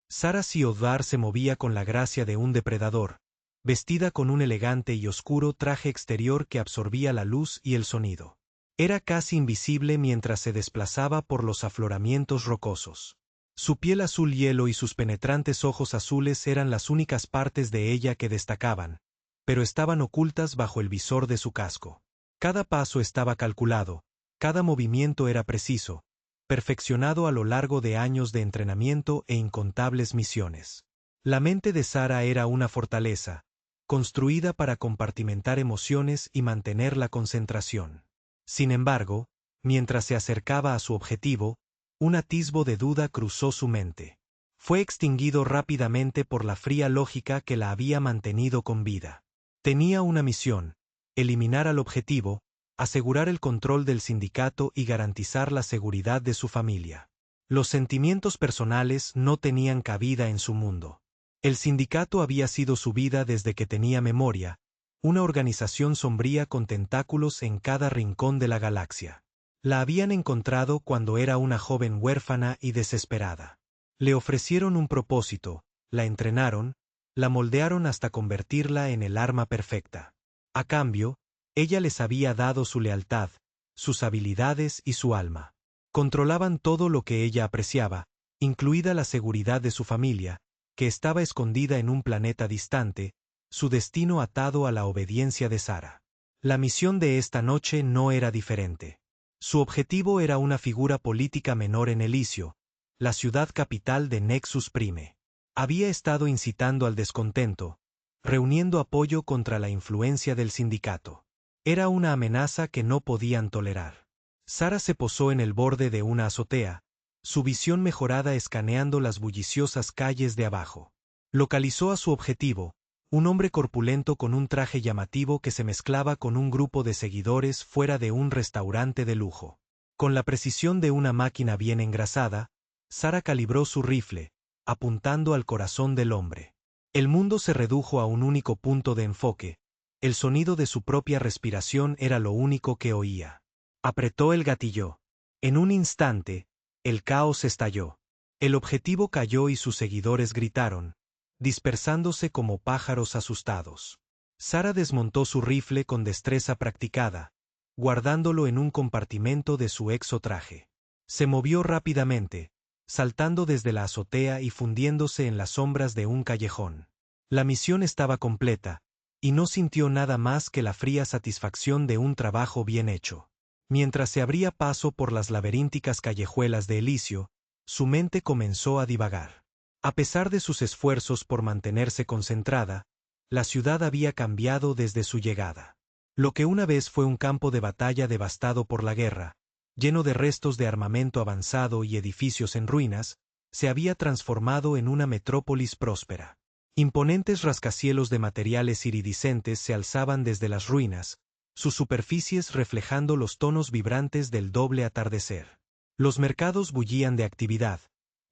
Sara Siodhar se movía con la gracia de un depredador, vestida con un elegante y oscuro traje exterior que absorbía la luz y el sonido. Era casi invisible mientras se desplazaba por los afloramientos rocosos. Su piel azul hielo y sus penetrantes ojos azules eran las únicas partes de ella que destacaban, pero estaban ocultas bajo el visor de su casco. Cada paso estaba calculado, cada movimiento era preciso, perfeccionado a lo largo de años de entrenamiento e incontables misiones. La mente de Sara era una fortaleza, construida para compartimentar emociones y mantener la concentración. Sin embargo, mientras se acercaba a su objetivo, un atisbo de duda cruzó su mente. Fue extinguido rápidamente por la fría lógica que la había mantenido con vida. Tenía una misión: eliminar al objetivo, asegurar el control del sindicato y garantizar la seguridad de su familia. Los sentimientos personales no tenían cabida en su mundo. El sindicato había sido su vida desde que tenía memoria, una organización sombría con tentáculos en cada rincón de la galaxia. La habían encontrado cuando era una joven huérfana y desesperada. Le ofrecieron un propósito, la entrenaron, la moldearon hasta convertirla en el arma perfecta. A cambio, ella les había dado su lealtad, sus habilidades y su alma. Controlaban todo lo que ella apreciaba, incluida la seguridad de su familia, que estaba escondida en un planeta distante, su destino atado a la obediencia de Sara. La misión de esta noche no era diferente. Su objetivo era una figura política menor en Elysium, la ciudad capital de Nexus Prime. Había estado incitando al descontento, reuniendo apoyo contra la influencia del sindicato. Era una amenaza que no podían tolerar. Sara se posó en el borde de una azotea, su visión mejorada escaneando las bulliciosas calles de abajo. Localizó a su objetivo, un hombre corpulento con un traje llamativo que se mezclaba con un grupo de seguidores fuera de un restaurante de lujo. Con la precisión de una máquina bien engrasada, Sara calibró su rifle, apuntando al corazón del hombre. El mundo se redujo a un único punto de enfoque, el sonido de su propia respiración era lo único que oía. Apretó el gatillo. En un instante, el caos estalló. El objetivo cayó y sus seguidores gritaron, dispersándose como pájaros asustados. Sara desmontó su rifle con destreza practicada, guardándolo en un compartimento de su exotraje. Se movió rápidamente, saltando desde la azotea y fundiéndose en las sombras de un callejón. La misión estaba completa, y no sintió nada más que la fría satisfacción de un trabajo bien hecho. Mientras se abría paso por las laberínticas callejuelas de Elysium, su mente comenzó a divagar. A pesar de sus esfuerzos por mantenerse concentrada, la ciudad había cambiado desde su llegada. Lo que una vez fue un campo de batalla devastado por la guerra, lleno de restos de armamento avanzado y edificios en ruinas, se había transformado en una metrópolis próspera. Imponentes rascacielos de materiales iridiscentes se alzaban desde las ruinas, sus superficies reflejando los tonos vibrantes del doble atardecer. Los mercados bullían de actividad,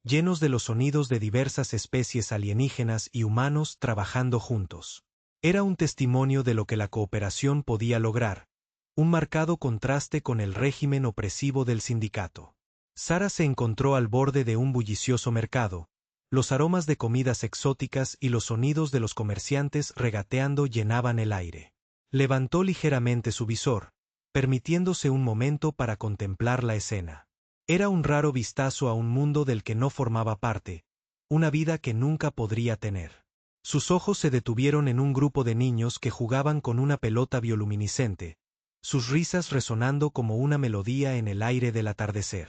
llenos de los sonidos de diversas especies alienígenas y humanos trabajando juntos. Era un testimonio de lo que la cooperación podía lograr, un marcado contraste con el régimen opresivo del sindicato. Sara se encontró al borde de un bullicioso mercado. Los aromas de comidas exóticas y los sonidos de los comerciantes regateando llenaban el aire. Levantó ligeramente su visor, permitiéndose un momento para contemplar la escena. Era un raro vistazo a un mundo del que no formaba parte, una vida que nunca podría tener. Sus ojos se detuvieron en un grupo de niños que jugaban con una pelota bioluminiscente, sus risas resonando como una melodía en el aire del atardecer.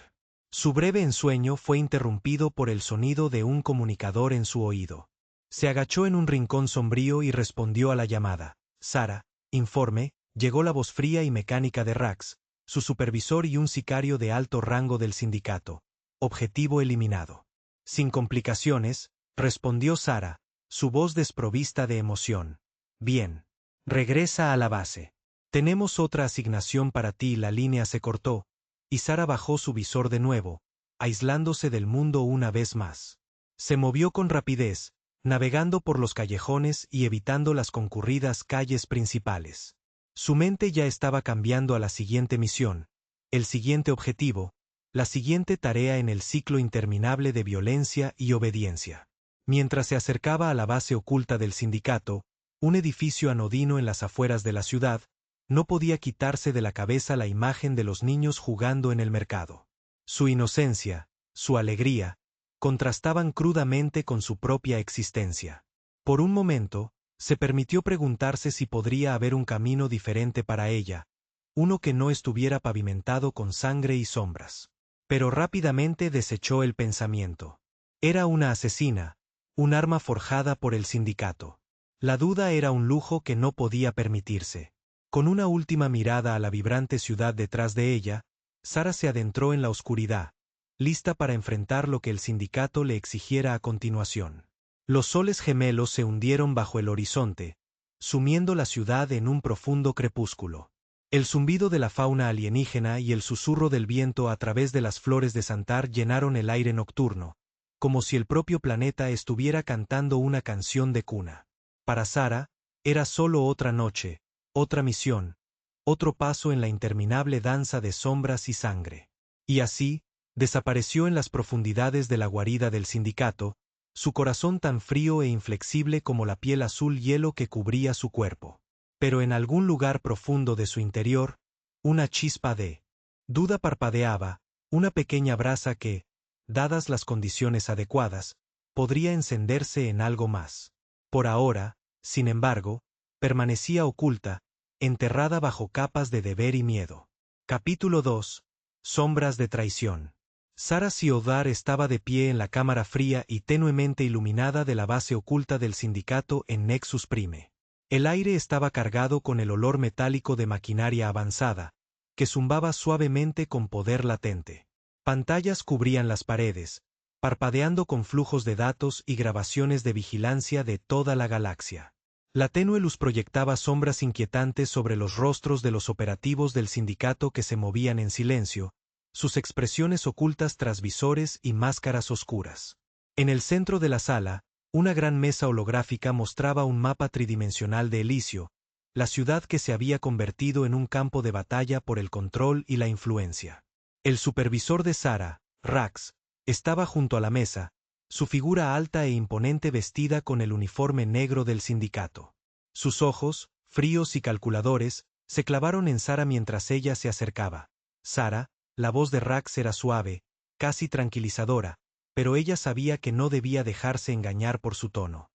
Su breve ensueño fue interrumpido por el sonido de un comunicador en su oído. Se agachó en un rincón sombrío y respondió a la llamada. Sara, informe, llegó la voz fría y mecánica de Rax, su supervisor y un sicario de alto rango del sindicato. Objetivo eliminado. Sin complicaciones, respondió Sara, su voz desprovista de emoción. Bien. Regresa a la base. Tenemos otra asignación para ti. La línea se cortó, y Sara bajó su visor de nuevo, aislándose del mundo una vez más. Se movió con rapidez, navegando por los callejones y evitando las concurridas calles principales. Su mente ya estaba cambiando a la siguiente misión, el siguiente objetivo, la siguiente tarea en el ciclo interminable de violencia y obediencia. Mientras se acercaba a la base oculta del sindicato, un edificio anodino en las afueras de la ciudad, no podía quitarse de la cabeza la imagen de los niños jugando en el mercado. Su inocencia, su alegría, contrastaban crudamente con su propia existencia. Por un momento, se permitió preguntarse si podría haber un camino diferente para ella, uno que no estuviera pavimentado con sangre y sombras. Pero rápidamente desechó el pensamiento. Era una asesina, un arma forjada por el sindicato. La duda era un lujo que no podía permitirse. Con una última mirada a la vibrante ciudad detrás de ella, Sara se adentró en la oscuridad, lista para enfrentar lo que el sindicato le exigiera a continuación. Los soles gemelos se hundieron bajo el horizonte, sumiendo la ciudad en un profundo crepúsculo. El zumbido de la fauna alienígena y el susurro del viento a través de las flores de Santar llenaron el aire nocturno, como si el propio planeta estuviera cantando una canción de cuna. Para Sara, era solo otra noche, otra misión, otro paso en la interminable danza de sombras y sangre. Y así, desapareció en las profundidades de la guarida del sindicato, su corazón tan frío e inflexible como la piel azul hielo que cubría su cuerpo. Pero en algún lugar profundo de su interior, una chispa de duda parpadeaba, una pequeña brasa que, dadas las condiciones adecuadas, podría encenderse en algo más. Por ahora, sin embargo, permanecía oculta, enterrada bajo capas de deber y miedo. Capítulo 2. Sombras de traición. Sara Siodar estaba de pie en la cámara fría y tenuemente iluminada de la base oculta del sindicato en Nexus Prime. El aire estaba cargado con el olor metálico de maquinaria avanzada, que zumbaba suavemente con poder latente. Pantallas cubrían las paredes, parpadeando con flujos de datos y grabaciones de vigilancia de toda la galaxia. La tenue luz proyectaba sombras inquietantes sobre los rostros de los operativos del sindicato que se movían en silencio, sus expresiones ocultas tras visores y máscaras oscuras. En el centro de la sala, una gran mesa holográfica mostraba un mapa tridimensional de Elysium, la ciudad que se había convertido en un campo de batalla por el control y la influencia. El supervisor de Sara, Rax, estaba junto a la mesa, su figura alta e imponente vestida con el uniforme negro del sindicato. Sus ojos, fríos y calculadores, se clavaron en Sara mientras ella se acercaba. Sara, la voz de Rax era suave, casi tranquilizadora, pero ella sabía que no debía dejarse engañar por su tono.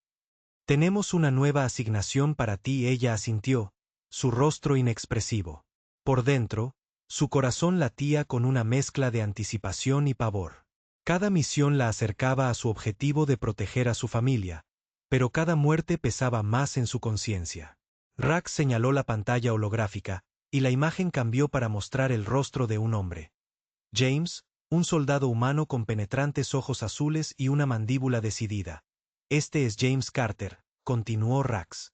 «Tenemos una nueva asignación para ti», ella asintió, su rostro inexpresivo. Por dentro, su corazón latía con una mezcla de anticipación y pavor. Cada misión la acercaba a su objetivo de proteger a su familia, pero cada muerte pesaba más en su conciencia. Rax señaló la pantalla holográfica, y la imagen cambió para mostrar el rostro de un hombre. James, un soldado humano con penetrantes ojos azules y una mandíbula decidida. «Este es James Carter», continuó Rax.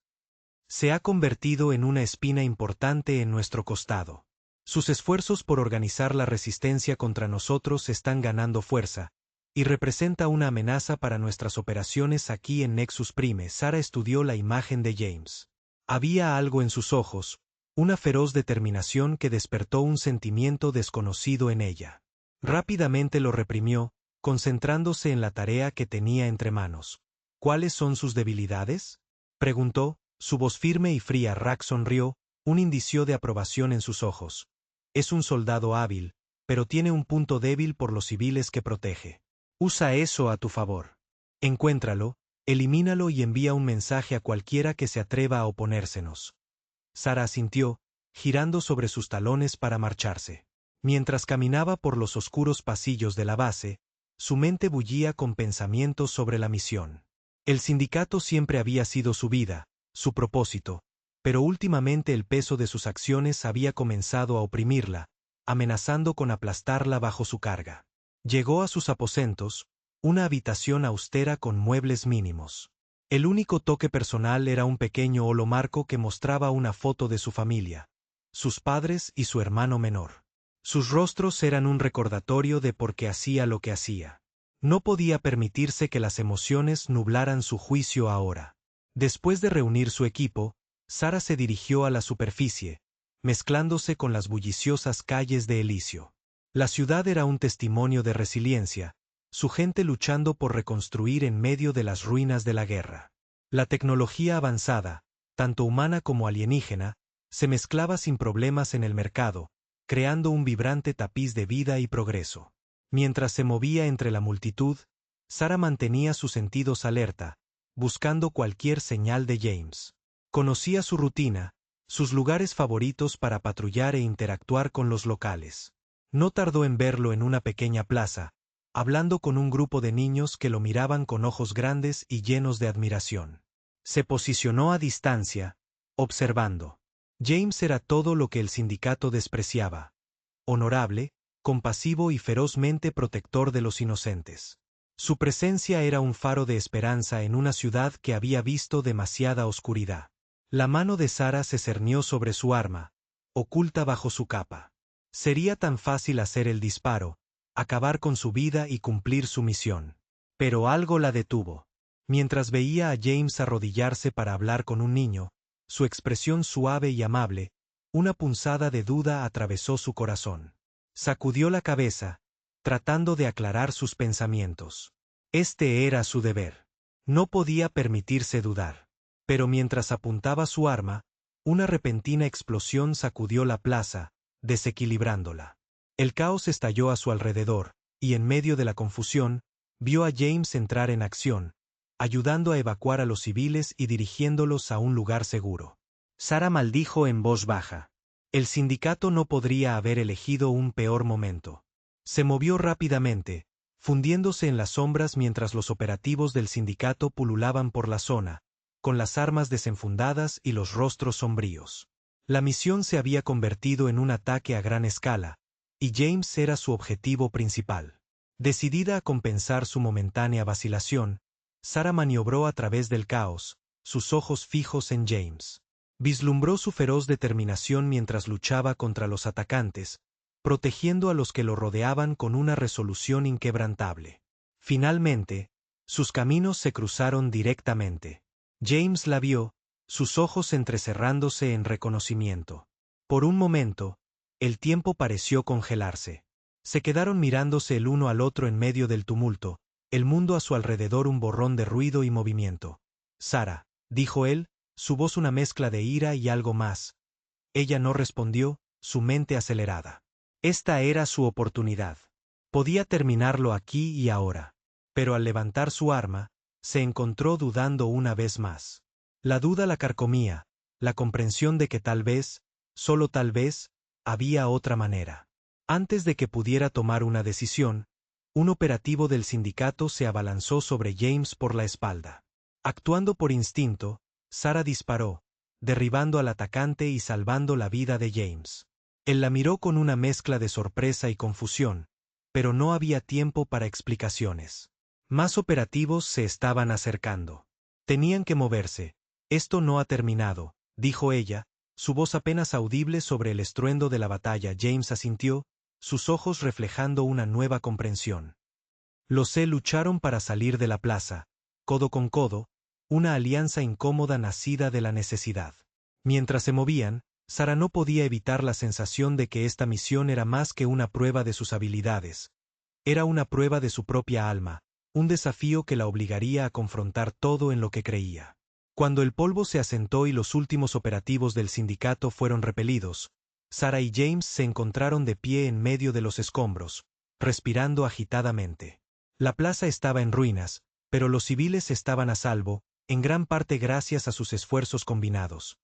«Se ha convertido en una espina importante en nuestro costado. Sus esfuerzos por organizar la resistencia contra nosotros están ganando fuerza, y representa una amenaza para nuestras operaciones aquí en Nexus Prime». Sara estudió la imagen de James. Había algo en sus ojos, una feroz determinación que despertó un sentimiento desconocido en ella. Rápidamente lo reprimió, concentrándose en la tarea que tenía entre manos. «¿Cuáles son sus debilidades?», preguntó, su voz firme y fría. Rax sonrió, un indicio de aprobación en sus ojos. «Es un soldado hábil, pero tiene un punto débil por los civiles que protege. Usa eso a tu favor. Encuéntralo, elimínalo y envía un mensaje a cualquiera que se atreva a oponérsenos». Sara asintió, girando sobre sus talones para marcharse. Mientras caminaba por los oscuros pasillos de la base, su mente bullía con pensamientos sobre la misión. El sindicato siempre había sido su vida, su propósito, pero últimamente el peso de sus acciones había comenzado a oprimirla, amenazando con aplastarla bajo su carga. Llegó a sus aposentos, una habitación austera con muebles mínimos. El único toque personal era un pequeño holomarco que mostraba una foto de su familia, sus padres y su hermano menor. Sus rostros eran un recordatorio de por qué hacía lo que hacía. No podía permitirse que las emociones nublaran su juicio ahora. Después de reunir su equipo, Sara se dirigió a la superficie, mezclándose con las bulliciosas calles de Elysium. La ciudad era un testimonio de resiliencia, su gente luchando por reconstruir en medio de las ruinas de la guerra. La tecnología avanzada, tanto humana como alienígena, se mezclaba sin problemas en el mercado, creando un vibrante tapiz de vida y progreso. Mientras se movía entre la multitud, Sarah mantenía sus sentidos alerta, buscando cualquier señal de James. Conocía su rutina, sus lugares favoritos para patrullar e interactuar con los locales. No tardó en verlo en una pequeña plaza, hablando con un grupo de niños que lo miraban con ojos grandes y llenos de admiración. Se posicionó a distancia, observando. James era todo lo que el sindicato despreciaba: honorable, compasivo y ferozmente protector de los inocentes. Su presencia era un faro de esperanza en una ciudad que había visto demasiada oscuridad. La mano de Sarah se cernió sobre su arma, oculta bajo su capa. Sería tan fácil hacer el disparo, acabar con su vida y cumplir su misión. Pero algo la detuvo. Mientras veía a James arrodillarse para hablar con un niño, su expresión suave y amable, una punzada de duda atravesó su corazón. Sacudió la cabeza, tratando de aclarar sus pensamientos. Este era su deber. No podía permitirse dudar. Pero mientras apuntaba su arma, una repentina explosión sacudió la plaza, desequilibrándola. El caos estalló a su alrededor, y en medio de la confusión, vio a James entrar en acción, ayudando a evacuar a los civiles y dirigiéndolos a un lugar seguro. Sarah maldijo en voz baja. El sindicato no podría haber elegido un peor momento. Se movió rápidamente, fundiéndose en las sombras mientras los operativos del sindicato pululaban por la zona, con las armas desenfundadas y los rostros sombríos. La misión se había convertido en un ataque a gran escala, y James era su objetivo principal. Decidida a compensar su momentánea vacilación, Sarah maniobró a través del caos, sus ojos fijos en James. Vislumbró su feroz determinación mientras luchaba contra los atacantes, protegiendo a los que lo rodeaban con una resolución inquebrantable. Finalmente, sus caminos se cruzaron directamente. James la vio, sus ojos entrecerrándose en reconocimiento. Por un momento, el tiempo pareció congelarse. Se quedaron mirándose el uno al otro en medio del tumulto, el mundo a su alrededor un borrón de ruido y movimiento. «Sarah», dijo él, su voz una mezcla de ira y algo más. Ella no respondió, su mente acelerada. Esta era su oportunidad. Podía terminarlo aquí y ahora. Pero al levantar su arma, se encontró dudando una vez más. La duda la carcomía, la comprensión de que tal vez, solo tal vez, había otra manera. Antes de que pudiera tomar una decisión, un operativo del sindicato se abalanzó sobre James por la espalda. Actuando por instinto, Sarah disparó, derribando al atacante y salvando la vida de James. Él la miró con una mezcla de sorpresa y confusión, pero no había tiempo para explicaciones. Más operativos se estaban acercando. Tenían que moverse. Esto no ha terminado, dijo ella, su voz apenas audible sobre el estruendo de la batalla. James asintió, sus ojos reflejando una nueva comprensión. Los lucharon para salir de la plaza, codo con codo, una alianza incómoda nacida de la necesidad. Mientras se movían, Sarah no podía evitar la sensación de que esta misión era más que una prueba de sus habilidades. Era una prueba de su propia alma, un desafío que la obligaría a confrontar todo en lo que creía. Cuando el polvo se asentó y los últimos operativos del sindicato fueron repelidos, Sarah y James se encontraron de pie en medio de los escombros, respirando agitadamente. La plaza estaba en ruinas, pero los civiles estaban a salvo, en gran parte gracias a sus esfuerzos combinados.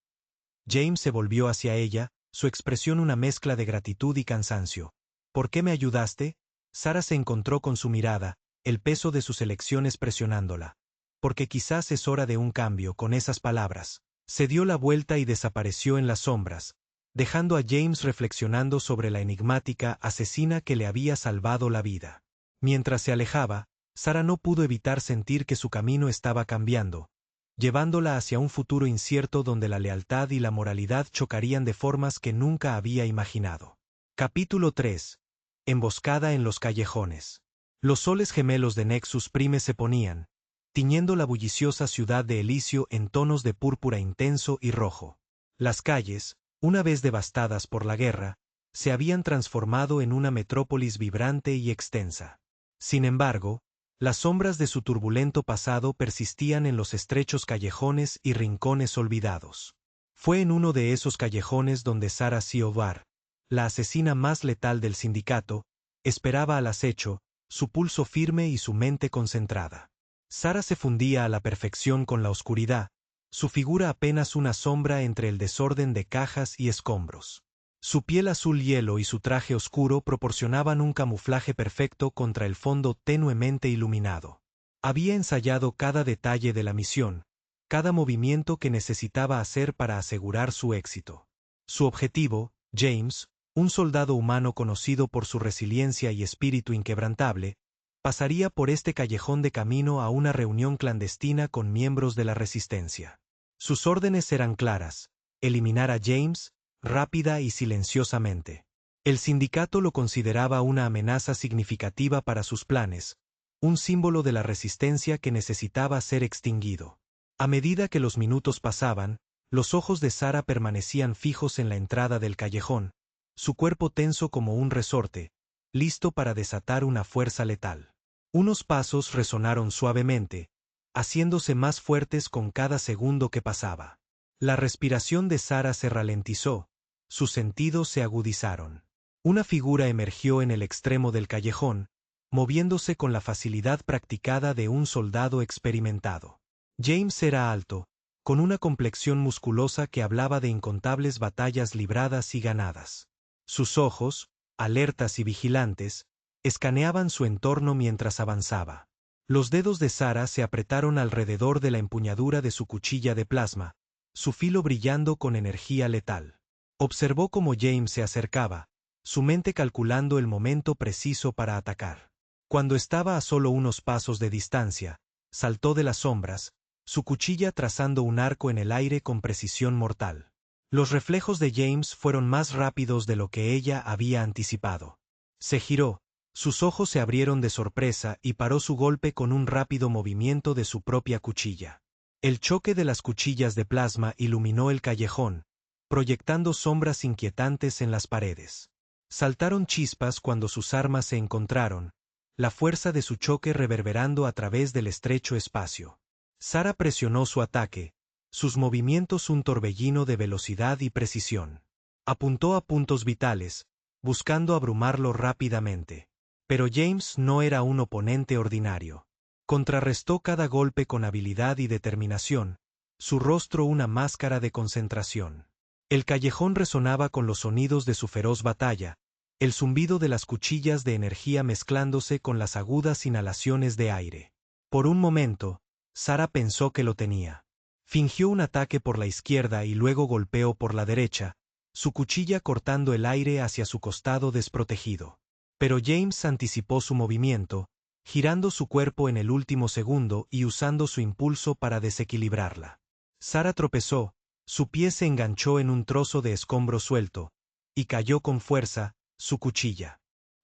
James se volvió hacia ella, su expresión una mezcla de gratitud y cansancio. ¿Por qué me ayudaste? Sarah se encontró con su mirada, el peso de sus elecciones presionándola. Porque quizás es hora de un cambio. Con esas palabras, se dio la vuelta y desapareció en las sombras, dejando a James reflexionando sobre la enigmática asesina que le había salvado la vida. Mientras se alejaba, Sarah no pudo evitar sentir que su camino estaba cambiando, llevándola hacia un futuro incierto donde la lealtad y la moralidad chocarían de formas que nunca había imaginado. Capítulo 3. Emboscada en los callejones. Los soles gemelos de Nexus Prime se ponían, tiñendo la bulliciosa ciudad de Elysium en tonos de púrpura intenso y rojo. Las calles, una vez devastadas por la guerra, se habían transformado en una metrópolis vibrante y extensa. Sin embargo, las sombras de su turbulento pasado persistían en los estrechos callejones y rincones olvidados. Fue en uno de esos callejones donde Sarah Siobar, la asesina más letal del sindicato, esperaba al acecho, su pulso firme y su mente concentrada. Sarah se fundía a la perfección con la oscuridad, su figura apenas una sombra entre el desorden de cajas y escombros. Su piel azul hielo y su traje oscuro proporcionaban un camuflaje perfecto contra el fondo tenuemente iluminado. Había ensayado cada detalle de la misión, cada movimiento que necesitaba hacer para asegurar su éxito. Su objetivo, James, un soldado humano conocido por su resiliencia y espíritu inquebrantable, pasaría por este callejón de camino a una reunión clandestina con miembros de la resistencia. Sus órdenes eran claras: eliminar a James, rápida y silenciosamente. El sindicato lo consideraba una amenaza significativa para sus planes, un símbolo de la resistencia que necesitaba ser extinguido. A medida que los minutos pasaban, los ojos de Sarah permanecían fijos en la entrada del callejón, su cuerpo tenso como un resorte, listo para desatar una fuerza letal. Unos pasos resonaron suavemente, haciéndose más fuertes con cada segundo que pasaba. La respiración de Sarah se ralentizó, sus sentidos se agudizaron. Una figura emergió en el extremo del callejón, moviéndose con la facilidad practicada de un soldado experimentado. James era alto, con una complexión musculosa que hablaba de incontables batallas libradas y ganadas. Sus ojos, alertas y vigilantes, escaneaban su entorno mientras avanzaba. Los dedos de Sarah se apretaron alrededor de la empuñadura de su cuchilla de plasma, su filo brillando con energía letal. Observó cómo James se acercaba, su mente calculando el momento preciso para atacar. Cuando estaba a solo unos pasos de distancia, saltó de las sombras, su cuchilla trazando un arco en el aire con precisión mortal. Los reflejos de James fueron más rápidos de lo que ella había anticipado. Se giró, sus ojos se abrieron de sorpresa y paró su golpe con un rápido movimiento de su propia cuchilla. El choque de las cuchillas de plasma iluminó el callejón, proyectando sombras inquietantes en las paredes. Saltaron chispas cuando sus armas se encontraron, la fuerza de su choque reverberando a través del estrecho espacio. Sarah presionó su ataque, sus movimientos un torbellino de velocidad y precisión. Apuntó a puntos vitales, buscando abrumarlo rápidamente. Pero James no era un oponente ordinario. Contrarrestó cada golpe con habilidad y determinación, su rostro una máscara de concentración. El callejón resonaba con los sonidos de su feroz batalla, el zumbido de las cuchillas de energía mezclándose con las agudas inhalaciones de aire. Por un momento, Sarah pensó que lo tenía. Fingió un ataque por la izquierda y luego golpeó por la derecha, su cuchilla cortando el aire hacia su costado desprotegido. Pero James anticipó su movimiento, girando su cuerpo en el último segundo y usando su impulso para desequilibrarla. Sarah tropezó, su pie se enganchó en un trozo de escombro suelto, y cayó con fuerza, su cuchilla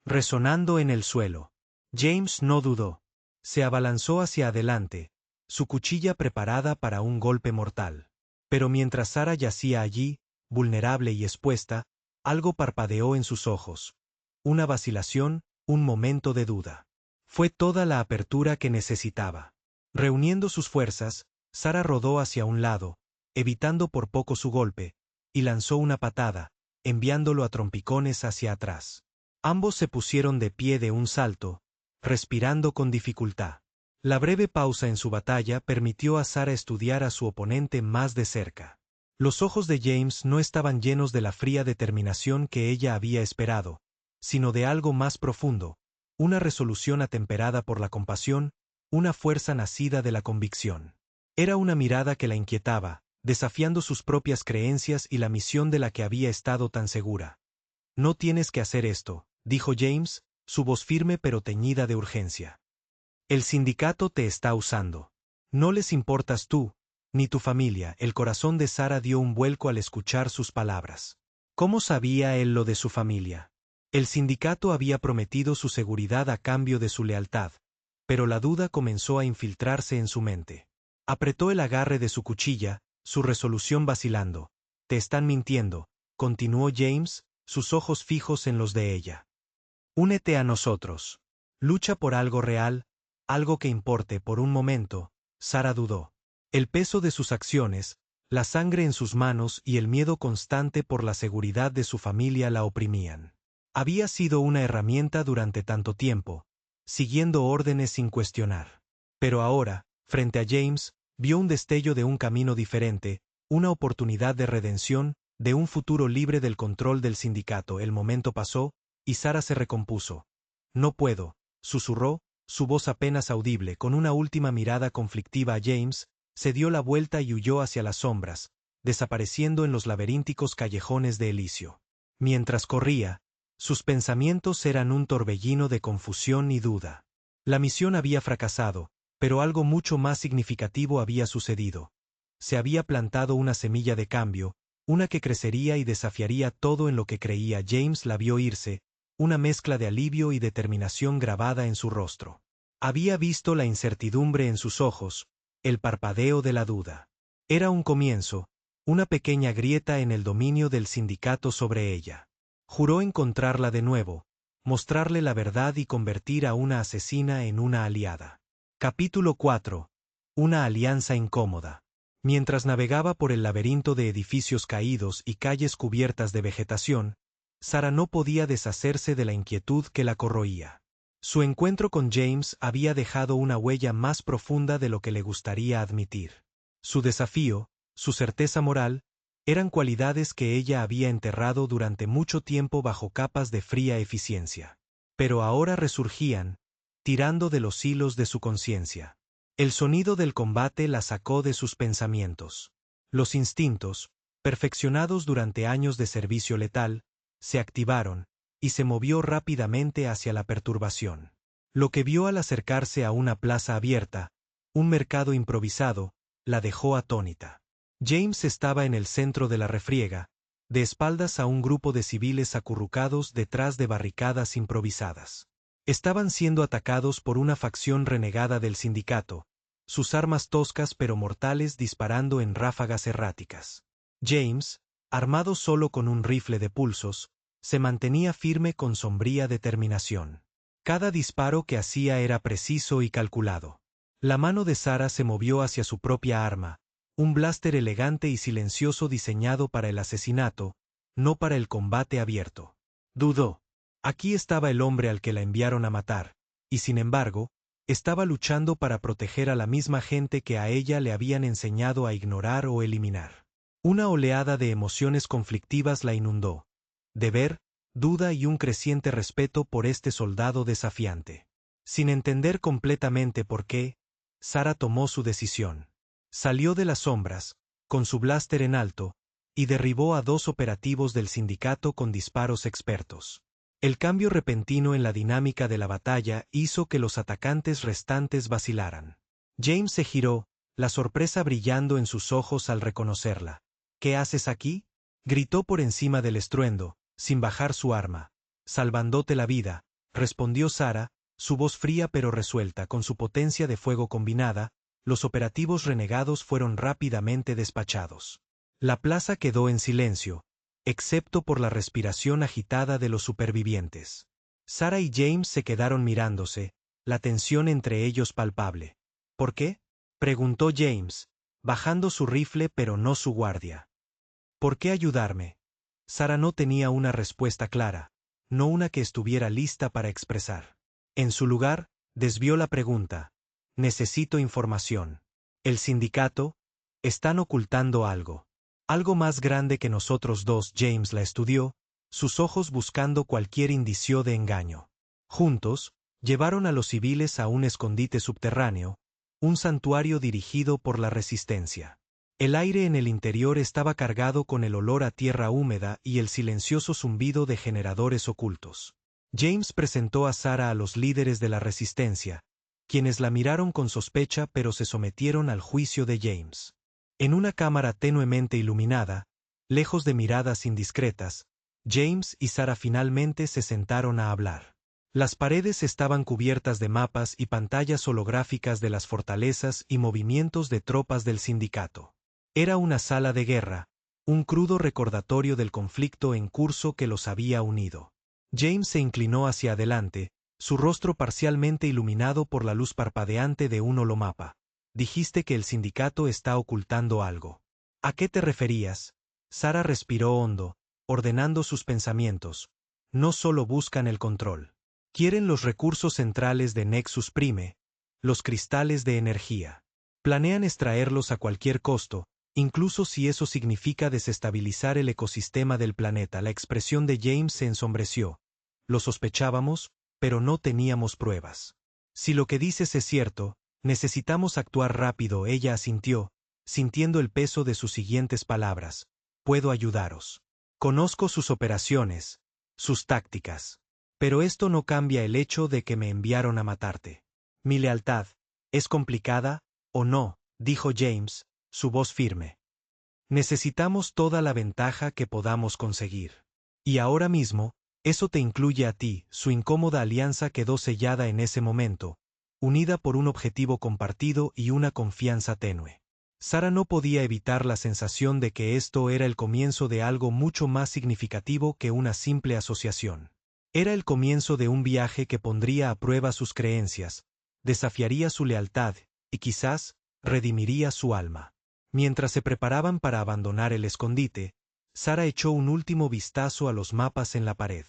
resonando en el suelo. James no dudó. Se abalanzó hacia adelante, su cuchilla preparada para un golpe mortal. Pero mientras Sarah yacía allí, vulnerable y expuesta, algo parpadeó en sus ojos. Una vacilación, un momento de duda. Fue toda la apertura que necesitaba. Reuniendo sus fuerzas, Sarah rodó hacia un lado, evitando por poco su golpe, y lanzó una patada, enviándolo a trompicones hacia atrás. Ambos se pusieron de pie de un salto, respirando con dificultad. La breve pausa en su batalla permitió a Sarah estudiar a su oponente más de cerca. Los ojos de James no estaban llenos de la fría determinación que ella había esperado, sino de algo más profundo, una resolución atemperada por la compasión, una fuerza nacida de la convicción. Era una mirada que la inquietaba, desafiando sus propias creencias y la misión de la que había estado tan segura. «No tienes que hacer esto», dijo James, su voz firme pero teñida de urgencia. «El sindicato te está usando. No les importas tú, ni tu familia». El corazón de Sarah dio un vuelco al escuchar sus palabras. ¿Cómo sabía él lo de su familia? El sindicato había prometido su seguridad a cambio de su lealtad, pero la duda comenzó a infiltrarse en su mente. Apretó el agarre de su cuchilla, su resolución vacilando. «Te están mintiendo», continuó James, sus ojos fijos en los de ella. «Únete a nosotros. Lucha por algo real, algo que importe. Por un momento, Sarah dudó. El peso de sus acciones, la sangre en sus manos y el miedo constante por la seguridad de su familia la oprimían. Había sido una herramienta durante tanto tiempo, siguiendo órdenes sin cuestionar. Pero ahora, frente a James, vio un destello de un camino diferente, una oportunidad de redención, de un futuro libre del control del sindicato. El momento pasó, y Sarah se recompuso. No puedo, susurró, su voz apenas audible. Con una última mirada conflictiva a James, se dio la vuelta y huyó hacia las sombras, desapareciendo en los laberínticos callejones de Elysium. Mientras corría, sus pensamientos eran un torbellino de confusión y duda. La misión había fracasado, pero algo mucho más significativo había sucedido. Se había plantado una semilla de cambio, una que crecería y desafiaría todo en lo que creía. James la vio irse, una mezcla de alivio y determinación grabada en su rostro. Había visto la incertidumbre en sus ojos, el parpadeo de la duda. Era un comienzo, una pequeña grieta en el dominio del sindicato sobre ella. Juró encontrarla de nuevo, mostrarle la verdad y convertir a una asesina en una aliada. Capítulo 4. Una alianza incómoda. Mientras navegaba por el laberinto de edificios caídos y calles cubiertas de vegetación, Sarah no podía deshacerse de la inquietud que la corroía. Su encuentro con James había dejado una huella más profunda de lo que le gustaría admitir. Su desafío, su certeza moral, eran cualidades que ella había enterrado durante mucho tiempo bajo capas de fría eficiencia. Pero ahora resurgían, tirando de los hilos de su conciencia. El sonido del combate la sacó de sus pensamientos. Los instintos, perfeccionados durante años de servicio letal, se activaron, y se movió rápidamente hacia la perturbación. Lo que vio al acercarse a una plaza abierta, un mercado improvisado, la dejó atónita. James estaba en el centro de la refriega, de espaldas a un grupo de civiles acurrucados detrás de barricadas improvisadas. Estaban siendo atacados por una facción renegada del sindicato, sus armas toscas pero mortales disparando en ráfagas erráticas. James, armado solo con un rifle de pulsos, se mantenía firme con sombría determinación. Cada disparo que hacía era preciso y calculado. La mano de Sarah se movió hacia su propia arma, un blaster elegante y silencioso diseñado para el asesinato, no para el combate abierto. Dudó. Aquí estaba el hombre al que la enviaron a matar, y sin embargo, estaba luchando para proteger a la misma gente que a ella le habían enseñado a ignorar o eliminar. Una oleada de emociones conflictivas la inundó. Deber, duda y un creciente respeto por este soldado desafiante. Sin entender completamente por qué, Sarah tomó su decisión. Salió de las sombras, con su blaster en alto, y derribó a 2 operativos del sindicato con disparos expertos. El cambio repentino en la dinámica de la batalla hizo que los atacantes restantes vacilaran. James se giró, la sorpresa brillando en sus ojos al reconocerla. ¿Qué haces aquí?, gritó por encima del estruendo, sin bajar su arma. Salvándote la vida, respondió Sarah, su voz fría pero resuelta. Con su potencia de fuego combinada, los operativos renegados fueron rápidamente despachados. La plaza quedó en silencio, excepto por la respiración agitada de los supervivientes. Sarah y James se quedaron mirándose, la tensión entre ellos palpable. ¿Por qué?, preguntó James, bajando su rifle pero no su guardia. ¿Por qué ayudarme? Sarah no tenía una respuesta clara, no una que estuviera lista para expresar. En su lugar, desvió la pregunta. Necesito información. El sindicato, están ocultando algo. Algo más grande que nosotros dos. James la estudió, sus ojos buscando cualquier indicio de engaño. Juntos, llevaron a los civiles a un escondite subterráneo, un santuario dirigido por la resistencia. El aire en el interior estaba cargado con el olor a tierra húmeda y el silencioso zumbido de generadores ocultos. James presentó a Sarah a los líderes de la resistencia, quienes la miraron con sospecha pero se sometieron al juicio de James. En una cámara tenuemente iluminada, lejos de miradas indiscretas, James y Sarah finalmente se sentaron a hablar. Las paredes estaban cubiertas de mapas y pantallas holográficas de las fortalezas y movimientos de tropas del sindicato. Era una sala de guerra, un crudo recordatorio del conflicto en curso que los había unido. James se inclinó hacia adelante, su rostro parcialmente iluminado por la luz parpadeante de un holomapa. Dijiste que el sindicato está ocultando algo. ¿A qué te referías? Sara respiró hondo, ordenando sus pensamientos. No solo buscan el control. Quieren los recursos centrales de Nexus Prime, los cristales de energía. Planean extraerlos a cualquier costo, incluso si eso significa desestabilizar el ecosistema del planeta. La expresión de James se ensombreció. Lo sospechábamos, pero no teníamos pruebas. Si lo que dices es cierto, necesitamos actuar rápido. Ella asintió, sintiendo el peso de sus siguientes palabras. Puedo ayudaros. Conozco sus operaciones, sus tácticas. Pero esto no cambia el hecho de que me enviaron a matarte. Mi lealtad, ¿es complicada, o no?, dijo James, su voz firme. Necesitamos toda la ventaja que podamos conseguir. Y ahora mismo, eso te incluye a ti. Su incómoda alianza quedó sellada en ese momento, unida por un objetivo compartido y una confianza tenue. Sara no podía evitar la sensación de que esto era el comienzo de algo mucho más significativo que una simple asociación. Era el comienzo de un viaje que pondría a prueba sus creencias, desafiaría su lealtad, y quizás, redimiría su alma. Mientras se preparaban para abandonar el escondite, Sara echó un último vistazo a los mapas en la pared.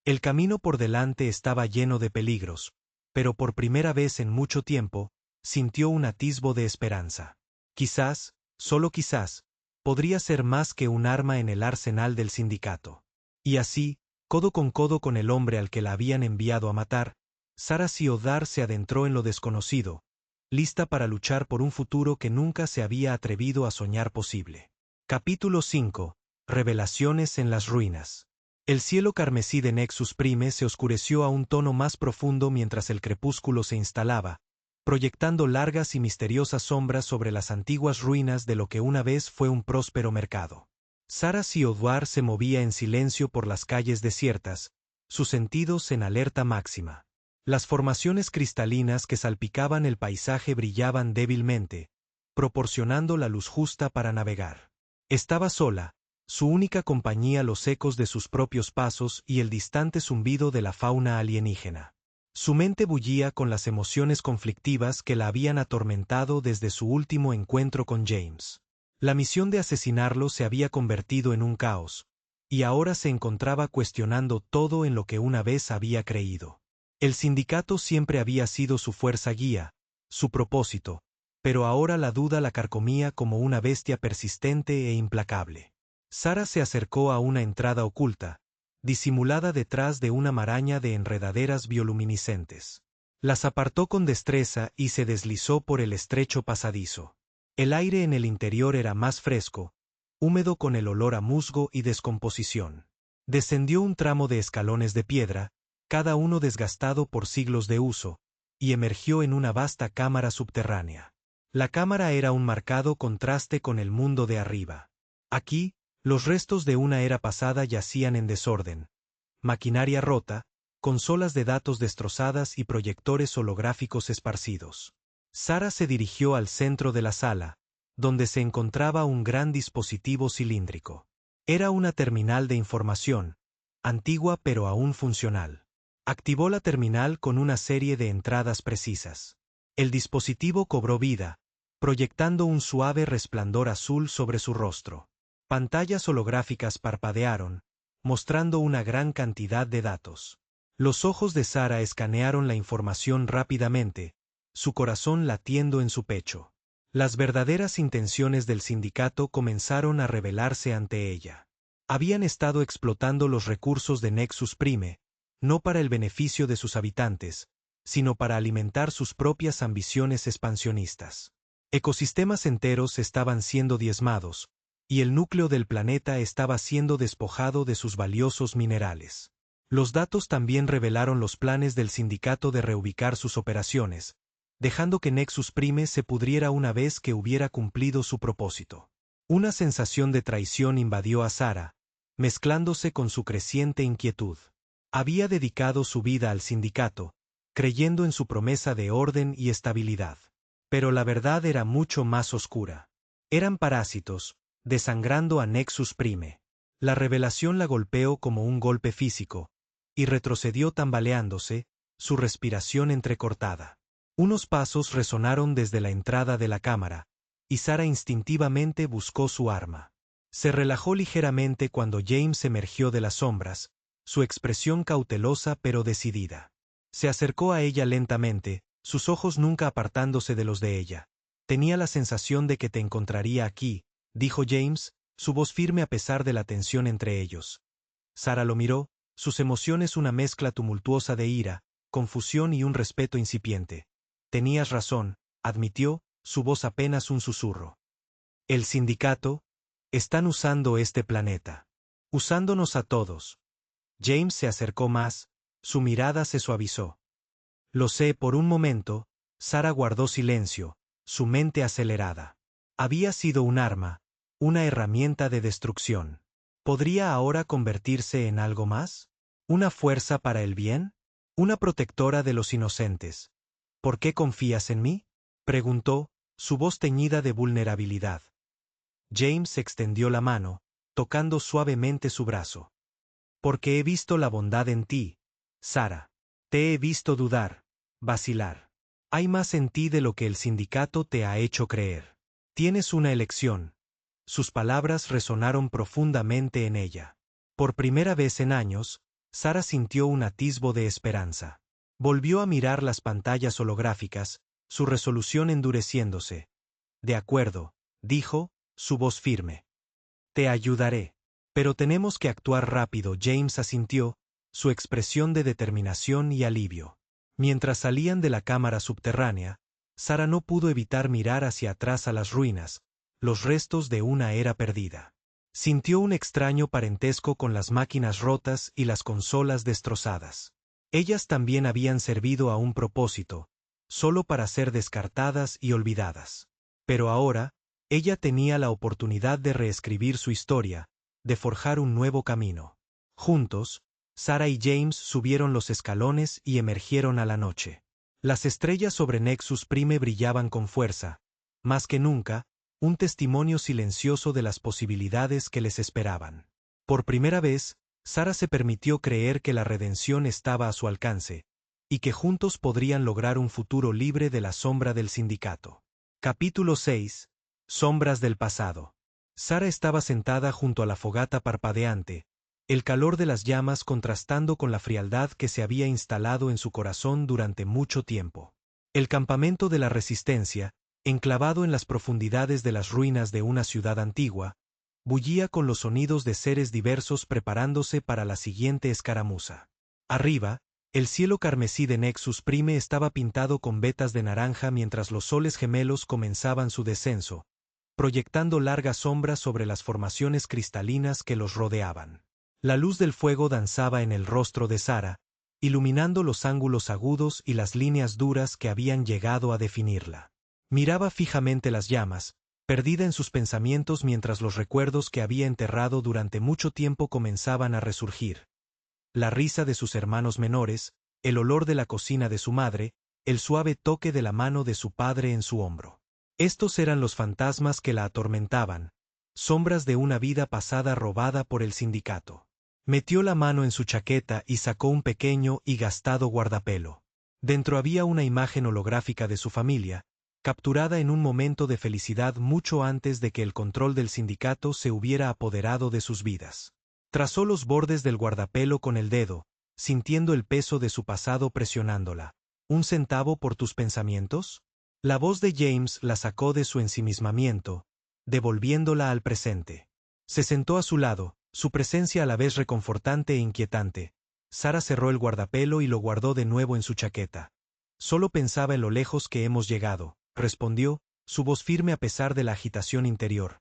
El camino por delante estaba lleno de peligros, pero por primera vez en mucho tiempo, sintió un atisbo de esperanza. Quizás, solo quizás, podría ser más que un arma en el arsenal del sindicato. Y así, codo con el hombre al que la habían enviado a matar, Sara Siodar se adentró en lo desconocido, lista para luchar por un futuro que nunca se había atrevido a soñar posible. Capítulo 5. Revelaciones en las ruinas. El cielo carmesí de Nexus Prime se oscureció a un tono más profundo mientras el crepúsculo se instalaba, proyectando largas y misteriosas sombras sobre las antiguas ruinas de lo que una vez fue un próspero mercado. Sara Siodar se movía en silencio por las calles desiertas, sus sentidos en alerta máxima. Las formaciones cristalinas que salpicaban el paisaje brillaban débilmente, proporcionando la luz justa para navegar. Estaba sola, su única compañía los ecos de sus propios pasos y el distante zumbido de la fauna alienígena. Su mente bullía con las emociones conflictivas que la habían atormentado desde su último encuentro con James. La misión de asesinarlo se había convertido en un caos, y ahora se encontraba cuestionando todo en lo que una vez había creído. El sindicato siempre había sido su fuerza guía, su propósito, pero ahora la duda la carcomía como una bestia persistente e implacable. Sara se acercó a una entrada oculta, disimulada detrás de una maraña de enredaderas bioluminiscentes. Las apartó con destreza y se deslizó por el estrecho pasadizo. El aire en el interior era más fresco, húmedo con el olor a musgo y descomposición. Descendió un tramo de escalones de piedra, cada uno desgastado por siglos de uso, y emergió en una vasta cámara subterránea. La cámara era un marcado contraste con el mundo de arriba. Aquí, los restos de una era pasada yacían en desorden. Maquinaria rota, consolas de datos destrozadas y proyectores holográficos esparcidos. Sara se dirigió al centro de la sala, donde se encontraba un gran dispositivo cilíndrico. Era una terminal de información, antigua pero aún funcional. Activó la terminal con una serie de entradas precisas. El dispositivo cobró vida, proyectando un suave resplandor azul sobre su rostro. Pantallas holográficas parpadearon, mostrando una gran cantidad de datos. Los ojos de Sara escanearon la información rápidamente, su corazón latiendo en su pecho. Las verdaderas intenciones del sindicato comenzaron a revelarse ante ella. Habían estado explotando los recursos de Nexus Prime, no para el beneficio de sus habitantes, sino para alimentar sus propias ambiciones expansionistas. Ecosistemas enteros estaban siendo diezmados, y el núcleo del planeta estaba siendo despojado de sus valiosos minerales. Los datos también revelaron los planes del sindicato de reubicar sus operaciones, dejando que Nexus Prime se pudriera una vez que hubiera cumplido su propósito. Una sensación de traición invadió a Sara, mezclándose con su creciente inquietud. Había dedicado su vida al sindicato, creyendo en su promesa de orden y estabilidad. Pero la verdad era mucho más oscura. Eran parásitos, desangrando a Nexus Prime. La revelación la golpeó como un golpe físico, y retrocedió tambaleándose, su respiración entrecortada. Unos pasos resonaron desde la entrada de la cámara, y Sara instintivamente buscó su arma. Se relajó ligeramente cuando James emergió de las sombras, su expresión cautelosa pero decidida. Se acercó a ella lentamente, sus ojos nunca apartándose de los de ella. Tenía la sensación de que te encontraría aquí, dijo James, su voz firme a pesar de la tensión entre ellos. Sara lo miró, sus emociones una mezcla tumultuosa de ira, confusión y un respeto incipiente. Tenías razón, admitió, su voz apenas un susurro. El sindicato, están usando este planeta. Usándonos a todos. James se acercó más, su mirada se suavizó. Lo sé. Por un momento, Sara guardó silencio, su mente acelerada. Había sido un arma, una herramienta de destrucción. ¿Podría ahora convertirse en algo más? ¿Una fuerza para el bien? ¿Una protectora de los inocentes? ¿Por qué confías en mí?, preguntó, su voz teñida de vulnerabilidad. James extendió la mano, tocando suavemente su brazo. Porque he visto la bondad en ti, Sara. Te he visto dudar, vacilar. Hay más en ti de lo que el sindicato te ha hecho creer. Tienes una elección. Sus palabras resonaron profundamente en ella. Por primera vez en años, Sara sintió un atisbo de esperanza. Volvió a mirar las pantallas holográficas, su resolución endureciéndose. De acuerdo, dijo, su voz firme. Te ayudaré. Pero tenemos que actuar rápido. James asintió, su expresión de determinación y alivio. Mientras salían de la cámara subterránea, Sara no pudo evitar mirar hacia atrás a las ruinas, los restos de una era perdida. Sintió un extraño parentesco con las máquinas rotas y las consolas destrozadas. Ellas también habían servido a un propósito, solo para ser descartadas y olvidadas. Pero ahora, ella tenía la oportunidad de reescribir su historia, de forjar un nuevo camino. Juntos, Sara y James subieron los escalones y emergieron a la noche. Las estrellas sobre Nexus Prime brillaban con fuerza, más que nunca, un testimonio silencioso de las posibilidades que les esperaban. Por primera vez, Sara se permitió creer que la redención estaba a su alcance, y que juntos podrían lograr un futuro libre de la sombra del sindicato. Capítulo 6. Sombras del pasado. Sara estaba sentada junto a la fogata parpadeante, el calor de las llamas contrastando con la frialdad que se había instalado en su corazón durante mucho tiempo. El campamento de la Resistencia, enclavado en las profundidades de las ruinas de una ciudad antigua, bullía con los sonidos de seres diversos preparándose para la siguiente escaramuza. Arriba, el cielo carmesí de Nexus Prime estaba pintado con vetas de naranja mientras los soles gemelos comenzaban su descenso, proyectando largas sombras sobre las formaciones cristalinas que los rodeaban. La luz del fuego danzaba en el rostro de Sara, iluminando los ángulos agudos y las líneas duras que habían llegado a definirla. Miraba fijamente las llamas, perdida en sus pensamientos mientras los recuerdos que había enterrado durante mucho tiempo comenzaban a resurgir. La risa de sus hermanos menores, el olor de la cocina de su madre, el suave toque de la mano de su padre en su hombro. Estos eran los fantasmas que la atormentaban, sombras de una vida pasada robada por el sindicato. Metió la mano en su chaqueta y sacó un pequeño y gastado guardapelo. Dentro había una imagen holográfica de su familia, capturada en un momento de felicidad mucho antes de que el control del sindicato se hubiera apoderado de sus vidas. Trazó los bordes del guardapelo con el dedo, sintiendo el peso de su pasado presionándola. ¿Un centavo por tus pensamientos? La voz de James la sacó de su ensimismamiento, devolviéndola al presente. Se sentó a su lado, su presencia a la vez reconfortante e inquietante. Sara cerró el guardapelo y lo guardó de nuevo en su chaqueta. Solo pensaba en lo lejos que hemos llegado, respondió, su voz firme a pesar de la agitación interior.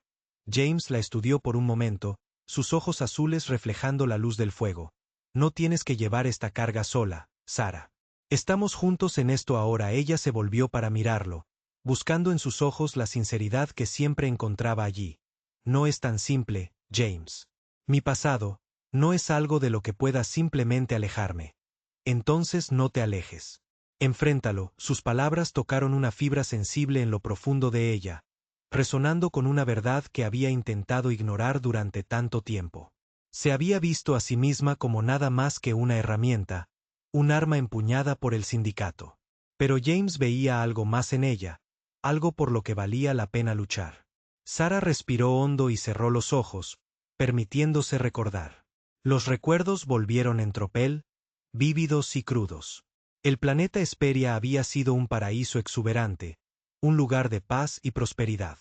James la estudió por un momento, sus ojos azules reflejando la luz del fuego. No tienes que llevar esta carga sola, Sara. Estamos juntos en esto ahora. Ella se volvió para mirarlo, buscando en sus ojos la sinceridad que siempre encontraba allí. No es tan simple, James. Mi pasado, no es algo de lo que pueda simplemente alejarme. Entonces no te alejes. Enfréntalo. Sus palabras tocaron una fibra sensible en lo profundo de ella, resonando con una verdad que había intentado ignorar durante tanto tiempo. Se había visto a sí misma como nada más que una herramienta, un arma empuñada por el sindicato. Pero James veía algo más en ella, algo por lo que valía la pena luchar. Sarah respiró hondo y cerró los ojos, permitiéndose recordar. Los recuerdos volvieron en tropel, vívidos y crudos. El planeta Hesperia había sido un paraíso exuberante, un lugar de paz y prosperidad.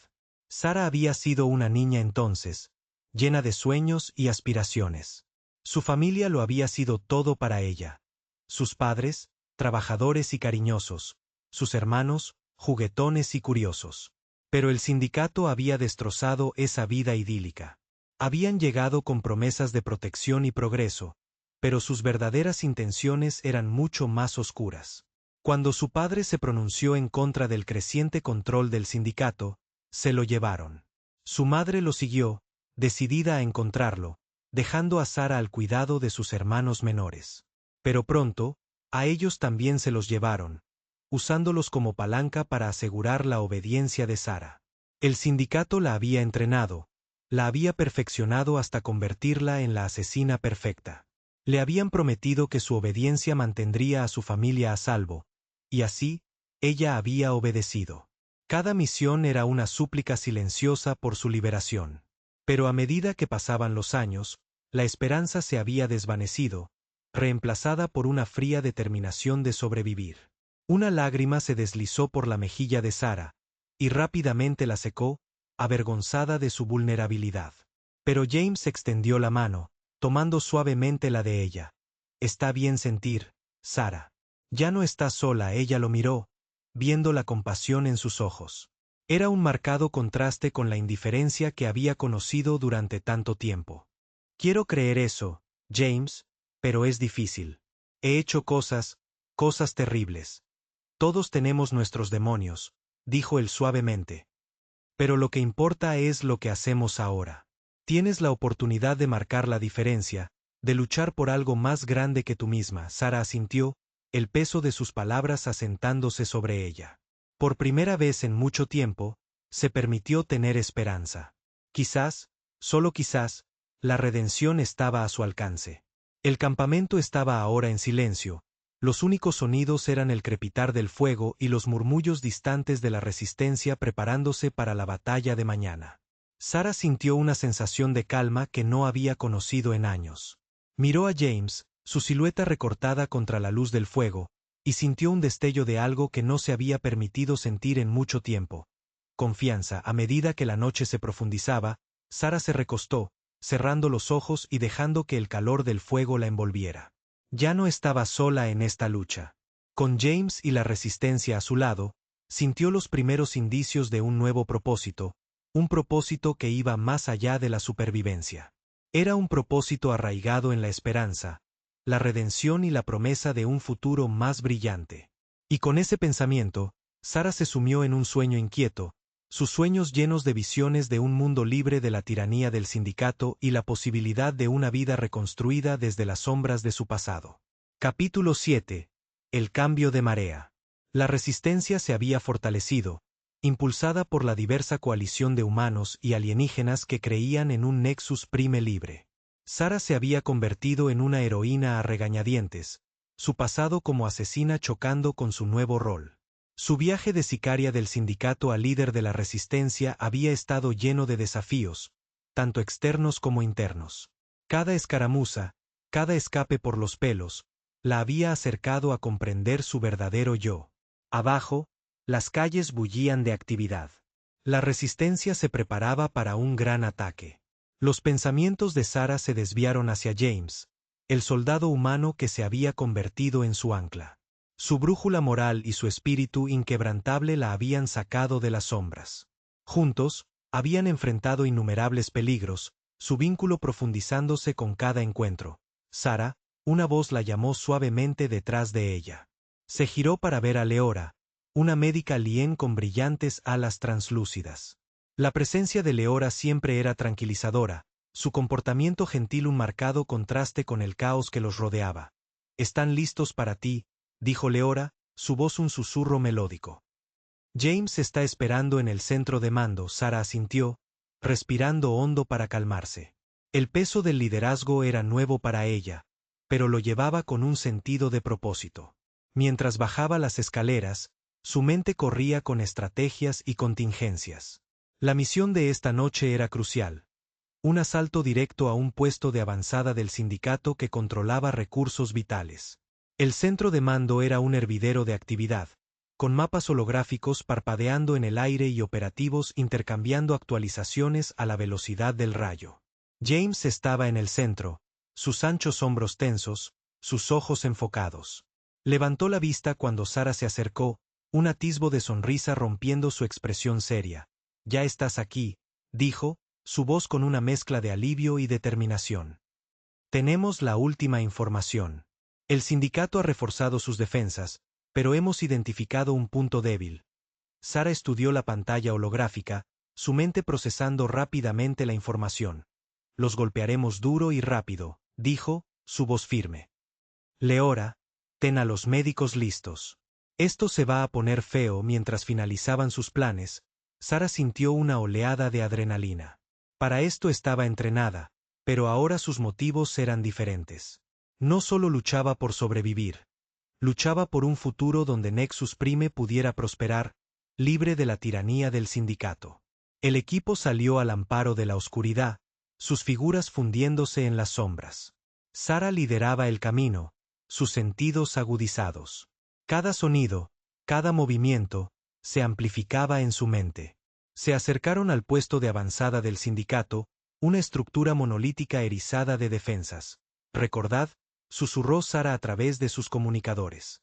Sarah había sido una niña entonces, llena de sueños y aspiraciones. Su familia lo había sido todo para ella. Sus padres, trabajadores y cariñosos, sus hermanos, juguetones y curiosos. Pero el sindicato había destrozado esa vida idílica. Habían llegado con promesas de protección y progreso, pero sus verdaderas intenciones eran mucho más oscuras. Cuando su padre se pronunció en contra del creciente control del sindicato, se lo llevaron. Su madre lo siguió, decidida a encontrarlo, dejando a Sarah al cuidado de sus hermanos menores. Pero pronto, a ellos también se los llevaron, usándolos como palanca para asegurar la obediencia de Sarah. El sindicato la había entrenado, la había perfeccionado hasta convertirla en la asesina perfecta. Le habían prometido que su obediencia mantendría a su familia a salvo, y así, ella había obedecido. Cada misión era una súplica silenciosa por su liberación. Pero a medida que pasaban los años, la esperanza se había desvanecido, reemplazada por una fría determinación de sobrevivir. Una lágrima se deslizó por la mejilla de Sarah, y rápidamente la secó, avergonzada de su vulnerabilidad. Pero James extendió la mano, tomando suavemente la de ella. «Está bien sentir, Sarah. Ya no estás sola», ella lo miró, viendo la compasión en sus ojos. Era un marcado contraste con la indiferencia que había conocido durante tanto tiempo. «Quiero creer eso, James, pero es difícil. He hecho cosas terribles. Todos tenemos nuestros demonios», dijo él suavemente. «Pero lo que importa es lo que hacemos ahora. Tienes la oportunidad de marcar la diferencia, de luchar por algo más grande que tú misma». Sarah asintió, el peso de sus palabras asentándose sobre ella. Por primera vez en mucho tiempo, se permitió tener esperanza. Quizás, solo quizás, la redención estaba a su alcance. El campamento estaba ahora en silencio. Los únicos sonidos eran el crepitar del fuego y los murmullos distantes de la resistencia preparándose para la batalla de mañana. Sarah sintió una sensación de calma que no había conocido en años. Miró a James, su silueta recortada contra la luz del fuego, y sintió un destello de algo que no se había permitido sentir en mucho tiempo. Confianza. A medida que la noche se profundizaba, Sarah se recostó, cerrando los ojos y dejando que el calor del fuego la envolviera. Ya no estaba sola en esta lucha. Con James y la resistencia a su lado, sintió los primeros indicios de un nuevo propósito, un propósito que iba más allá de la supervivencia. Era un propósito arraigado en la esperanza, la redención y la promesa de un futuro más brillante. Y con ese pensamiento, Sarah se sumió en un sueño inquieto, sus sueños llenos de visiones de un mundo libre de la tiranía del sindicato y la posibilidad de una vida reconstruida desde las sombras de su pasado. Capítulo 7. El cambio de marea. La resistencia se había fortalecido, impulsada por la diversa coalición de humanos y alienígenas que creían en un Nexus Prime libre. Sarah se había convertido en una heroína a regañadientes, su pasado como asesina chocando con su nuevo rol. Su viaje de sicaria del sindicato a líder de la resistencia había estado lleno de desafíos, tanto externos como internos. Cada escaramuza, cada escape por los pelos, la había acercado a comprender su verdadero yo. Abajo, las calles bullían de actividad. La resistencia se preparaba para un gran ataque. Los pensamientos de Sarah se desviaron hacia James, el soldado humano que se había convertido en su ancla. Su brújula moral y su espíritu inquebrantable la habían sacado de las sombras. Juntos, habían enfrentado innumerables peligros, su vínculo profundizándose con cada encuentro. Sarah, una voz la llamó suavemente detrás de ella. Se giró para ver a Leora, una médica alien con brillantes alas translúcidas. La presencia de Leora siempre era tranquilizadora, su comportamiento gentil un marcado contraste con el caos que los rodeaba. «Están listos para ti», dijo Leora, su voz un susurro melódico. «James está esperando en el centro de mando», Sarah asintió, respirando hondo para calmarse. El peso del liderazgo era nuevo para ella, pero lo llevaba con un sentido de propósito. Mientras bajaba las escaleras, su mente corría con estrategias y contingencias. La misión de esta noche era crucial. Un asalto directo a un puesto de avanzada del sindicato que controlaba recursos vitales. El centro de mando era un hervidero de actividad, con mapas holográficos parpadeando en el aire y operativos intercambiando actualizaciones a la velocidad del rayo. James estaba en el centro, sus anchos hombros tensos, sus ojos enfocados. Levantó la vista cuando Sarah se acercó, un atisbo de sonrisa rompiendo su expresión seria. «Ya estás aquí», dijo, su voz con una mezcla de alivio y determinación. «Tenemos la última información. El sindicato ha reforzado sus defensas, pero hemos identificado un punto débil». Sarah estudió la pantalla holográfica, su mente procesando rápidamente la información. «Los golpearemos duro y rápido», dijo, su voz firme. «Leora, ten a los médicos listos. Esto se va a poner feo». Mientras finalizaban sus planes, Sarah sintió una oleada de adrenalina. Para esto estaba entrenada, pero ahora sus motivos eran diferentes. No solo luchaba por sobrevivir. Luchaba por un futuro donde Nexus Prime pudiera prosperar, libre de la tiranía del sindicato. El equipo salió al amparo de la oscuridad, sus figuras fundiéndose en las sombras. Sarah lideraba el camino, sus sentidos agudizados. Cada sonido, cada movimiento, se amplificaba en su mente. Se acercaron al puesto de avanzada del sindicato, una estructura monolítica erizada de defensas. «Recordad», susurró Sarah a través de sus comunicadores.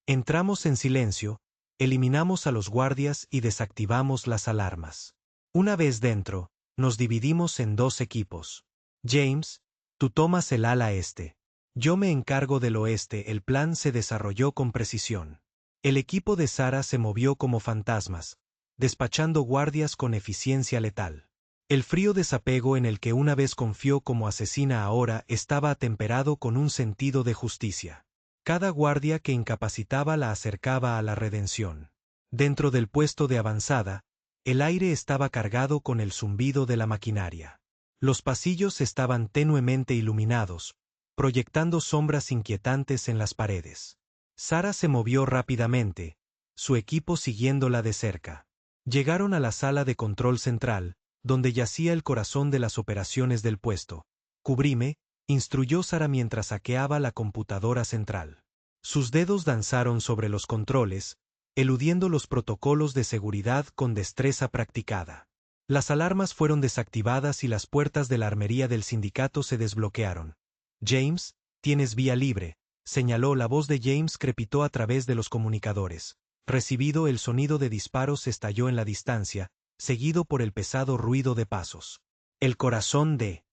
«Entramos en silencio, eliminamos a los guardias y desactivamos las alarmas. Una vez dentro, nos dividimos en 2 equipos. James, tú tomas el ala este. Yo me encargo del oeste». El plan se desarrolló con precisión. El equipo de Sarah se movió como fantasmas, despachando guardias con eficiencia letal. El frío desapego en el que una vez confió como asesina ahora estaba atemperado con un sentido de justicia. Cada guardia que incapacitaba la acercaba a la redención. Dentro del puesto de avanzada, el aire estaba cargado con el zumbido de la maquinaria. Los pasillos estaban tenuemente iluminados, proyectando sombras inquietantes en las paredes. Sarah se movió rápidamente, su equipo siguiéndola de cerca. Llegaron a la sala de control central, donde yacía el corazón de las operaciones del puesto. «Cubrime», instruyó Sarah mientras hackeaba la computadora central. Sus dedos danzaron sobre los controles, eludiendo los protocolos de seguridad con destreza practicada. Las alarmas fueron desactivadas y las puertas de la armería del sindicato se desbloquearon. «James, tienes vía libre», señaló. La voz de James crepitó a través de los comunicadores. Recibido, el sonido de disparos estalló en la distancia, seguido por el pesado ruido de pasos. El corazón de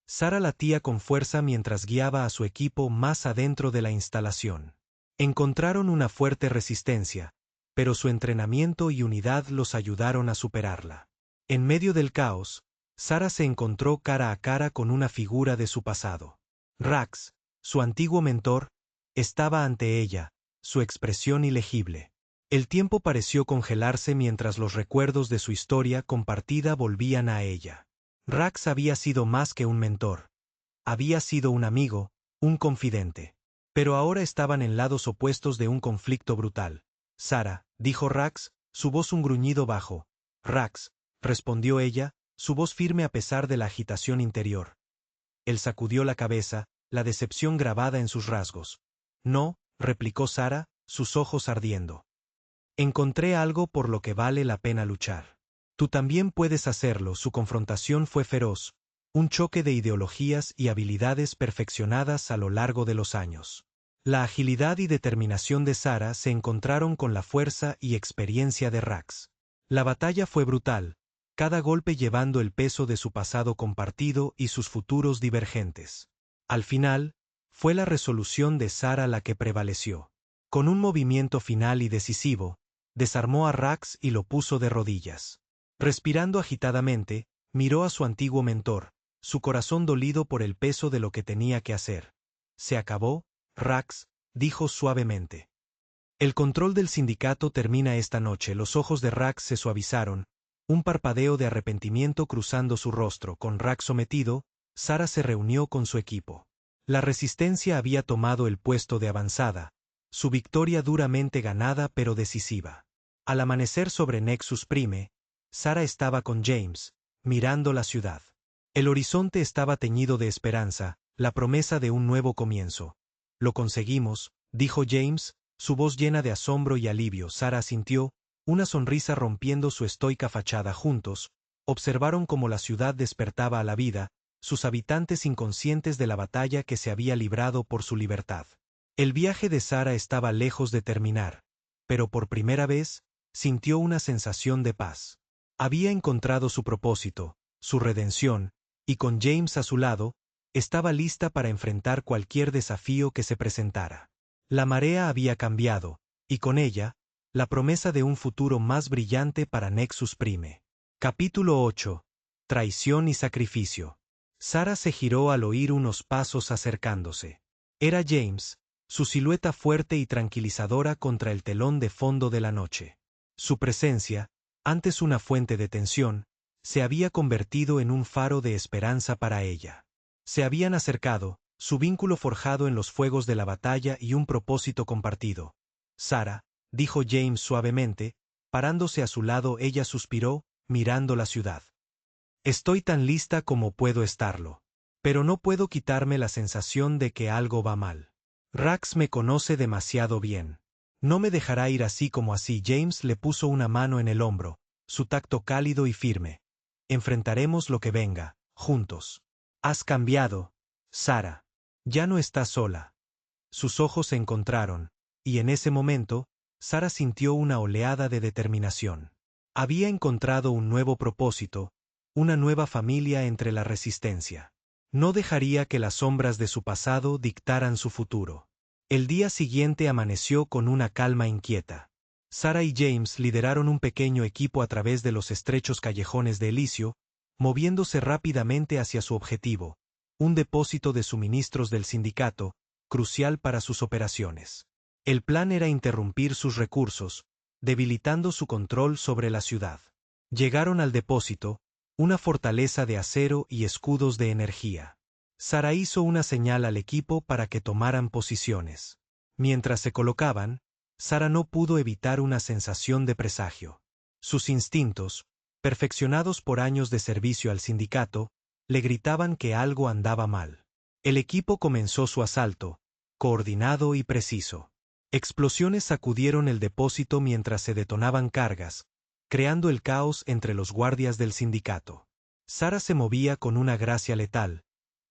Sarah latía con fuerza mientras guiaba a su equipo más adentro de la instalación. Encontraron una fuerte resistencia, pero su entrenamiento y unidad los ayudaron a superarla. En medio del caos, Sarah se encontró cara a cara con una figura de su pasado. Rax, su antiguo mentor, estaba ante ella, su expresión ilegible. El tiempo pareció congelarse mientras los recuerdos de su historia compartida volvían a ella. Rax había sido más que un mentor. Había sido un amigo, un confidente. Pero ahora estaban en lados opuestos de un conflicto brutal. «Sarah», dijo Rax, su voz un gruñido bajo. «Rax», respondió ella, su voz firme a pesar de la agitación interior. Él sacudió la cabeza, la decepción grabada en sus rasgos. «No», replicó Sarah, sus ojos ardiendo. «Encontré algo por lo que vale la pena luchar. Tú también puedes hacerlo». Su confrontación fue feroz, un choque de ideologías y habilidades perfeccionadas a lo largo de los años. La agilidad y determinación de Sarah se encontraron con la fuerza y experiencia de Rax. La batalla fue brutal, cada golpe llevando el peso de su pasado compartido y sus futuros divergentes. Al final, fue la resolución de Sarah la que prevaleció. Con un movimiento final y decisivo, desarmó a Rax y lo puso de rodillas. Respirando agitadamente, miró a su antiguo mentor, su corazón dolido por el peso de lo que tenía que hacer. «Se acabó, Rax», dijo suavemente. «El control del sindicato termina esta noche». Los ojos de Rax se suavizaron, un parpadeo de arrepentimiento cruzando su rostro. Con Rax sometido, Sarah se reunió con su equipo. La resistencia había tomado el puesto de avanzada, su victoria duramente ganada pero decisiva. Al amanecer sobre Nexus Prime, Sarah estaba con James, mirando la ciudad. El horizonte estaba teñido de esperanza, la promesa de un nuevo comienzo. «Lo conseguimos», dijo James, su voz llena de asombro y alivio. Sarah asintió, una sonrisa rompiendo su estoica fachada. Juntos, observaron cómo la ciudad despertaba a la vida, sus habitantes inconscientes de la batalla que se había librado por su libertad. El viaje de Sarah estaba lejos de terminar, pero por primera vez, sintió una sensación de paz. Había encontrado su propósito, su redención, y con James a su lado, estaba lista para enfrentar cualquier desafío que se presentara. La marea había cambiado, y con ella, la promesa de un futuro más brillante para Nexus Prime. Capítulo 8. Traición y sacrificio. Sarah se giró al oír unos pasos acercándose. Era James, su silueta fuerte y tranquilizadora contra el telón de fondo de la noche. Su presencia, antes una fuente de tensión, se había convertido en un faro de esperanza para ella. Se habían acercado, su vínculo forjado en los fuegos de la batalla y un propósito compartido. «Sarah», dijo James suavemente, parándose a su lado. Ella suspiró, mirando la ciudad. «Estoy tan lista como puedo estarlo. Pero no puedo quitarme la sensación de que algo va mal. Rax me conoce demasiado bien. No me dejará ir así como así». James le puso una mano en el hombro, su tacto cálido y firme. «Enfrentaremos lo que venga, juntos. Has cambiado, Sarah. Ya no estás sola». Sus ojos se encontraron, y en ese momento, Sarah sintió una oleada de determinación. Había encontrado un nuevo propósito, una nueva familia entre la resistencia. No dejaría que las sombras de su pasado dictaran su futuro. El día siguiente amaneció con una calma inquieta. Sarah y James lideraron un pequeño equipo a través de los estrechos callejones de Elysium, moviéndose rápidamente hacia su objetivo, un depósito de suministros del sindicato, crucial para sus operaciones. El plan era interrumpir sus recursos, debilitando su control sobre la ciudad. Llegaron al depósito, una fortaleza de acero y escudos de energía. Sarah hizo una señal al equipo para que tomaran posiciones. Mientras se colocaban, Sarah no pudo evitar una sensación de presagio. Sus instintos, perfeccionados por años de servicio al sindicato, le gritaban que algo andaba mal. El equipo comenzó su asalto, coordinado y preciso. Explosiones sacudieron el depósito mientras se detonaban cargas, creando el caos entre los guardias del sindicato. Sarah se movía con una gracia letal,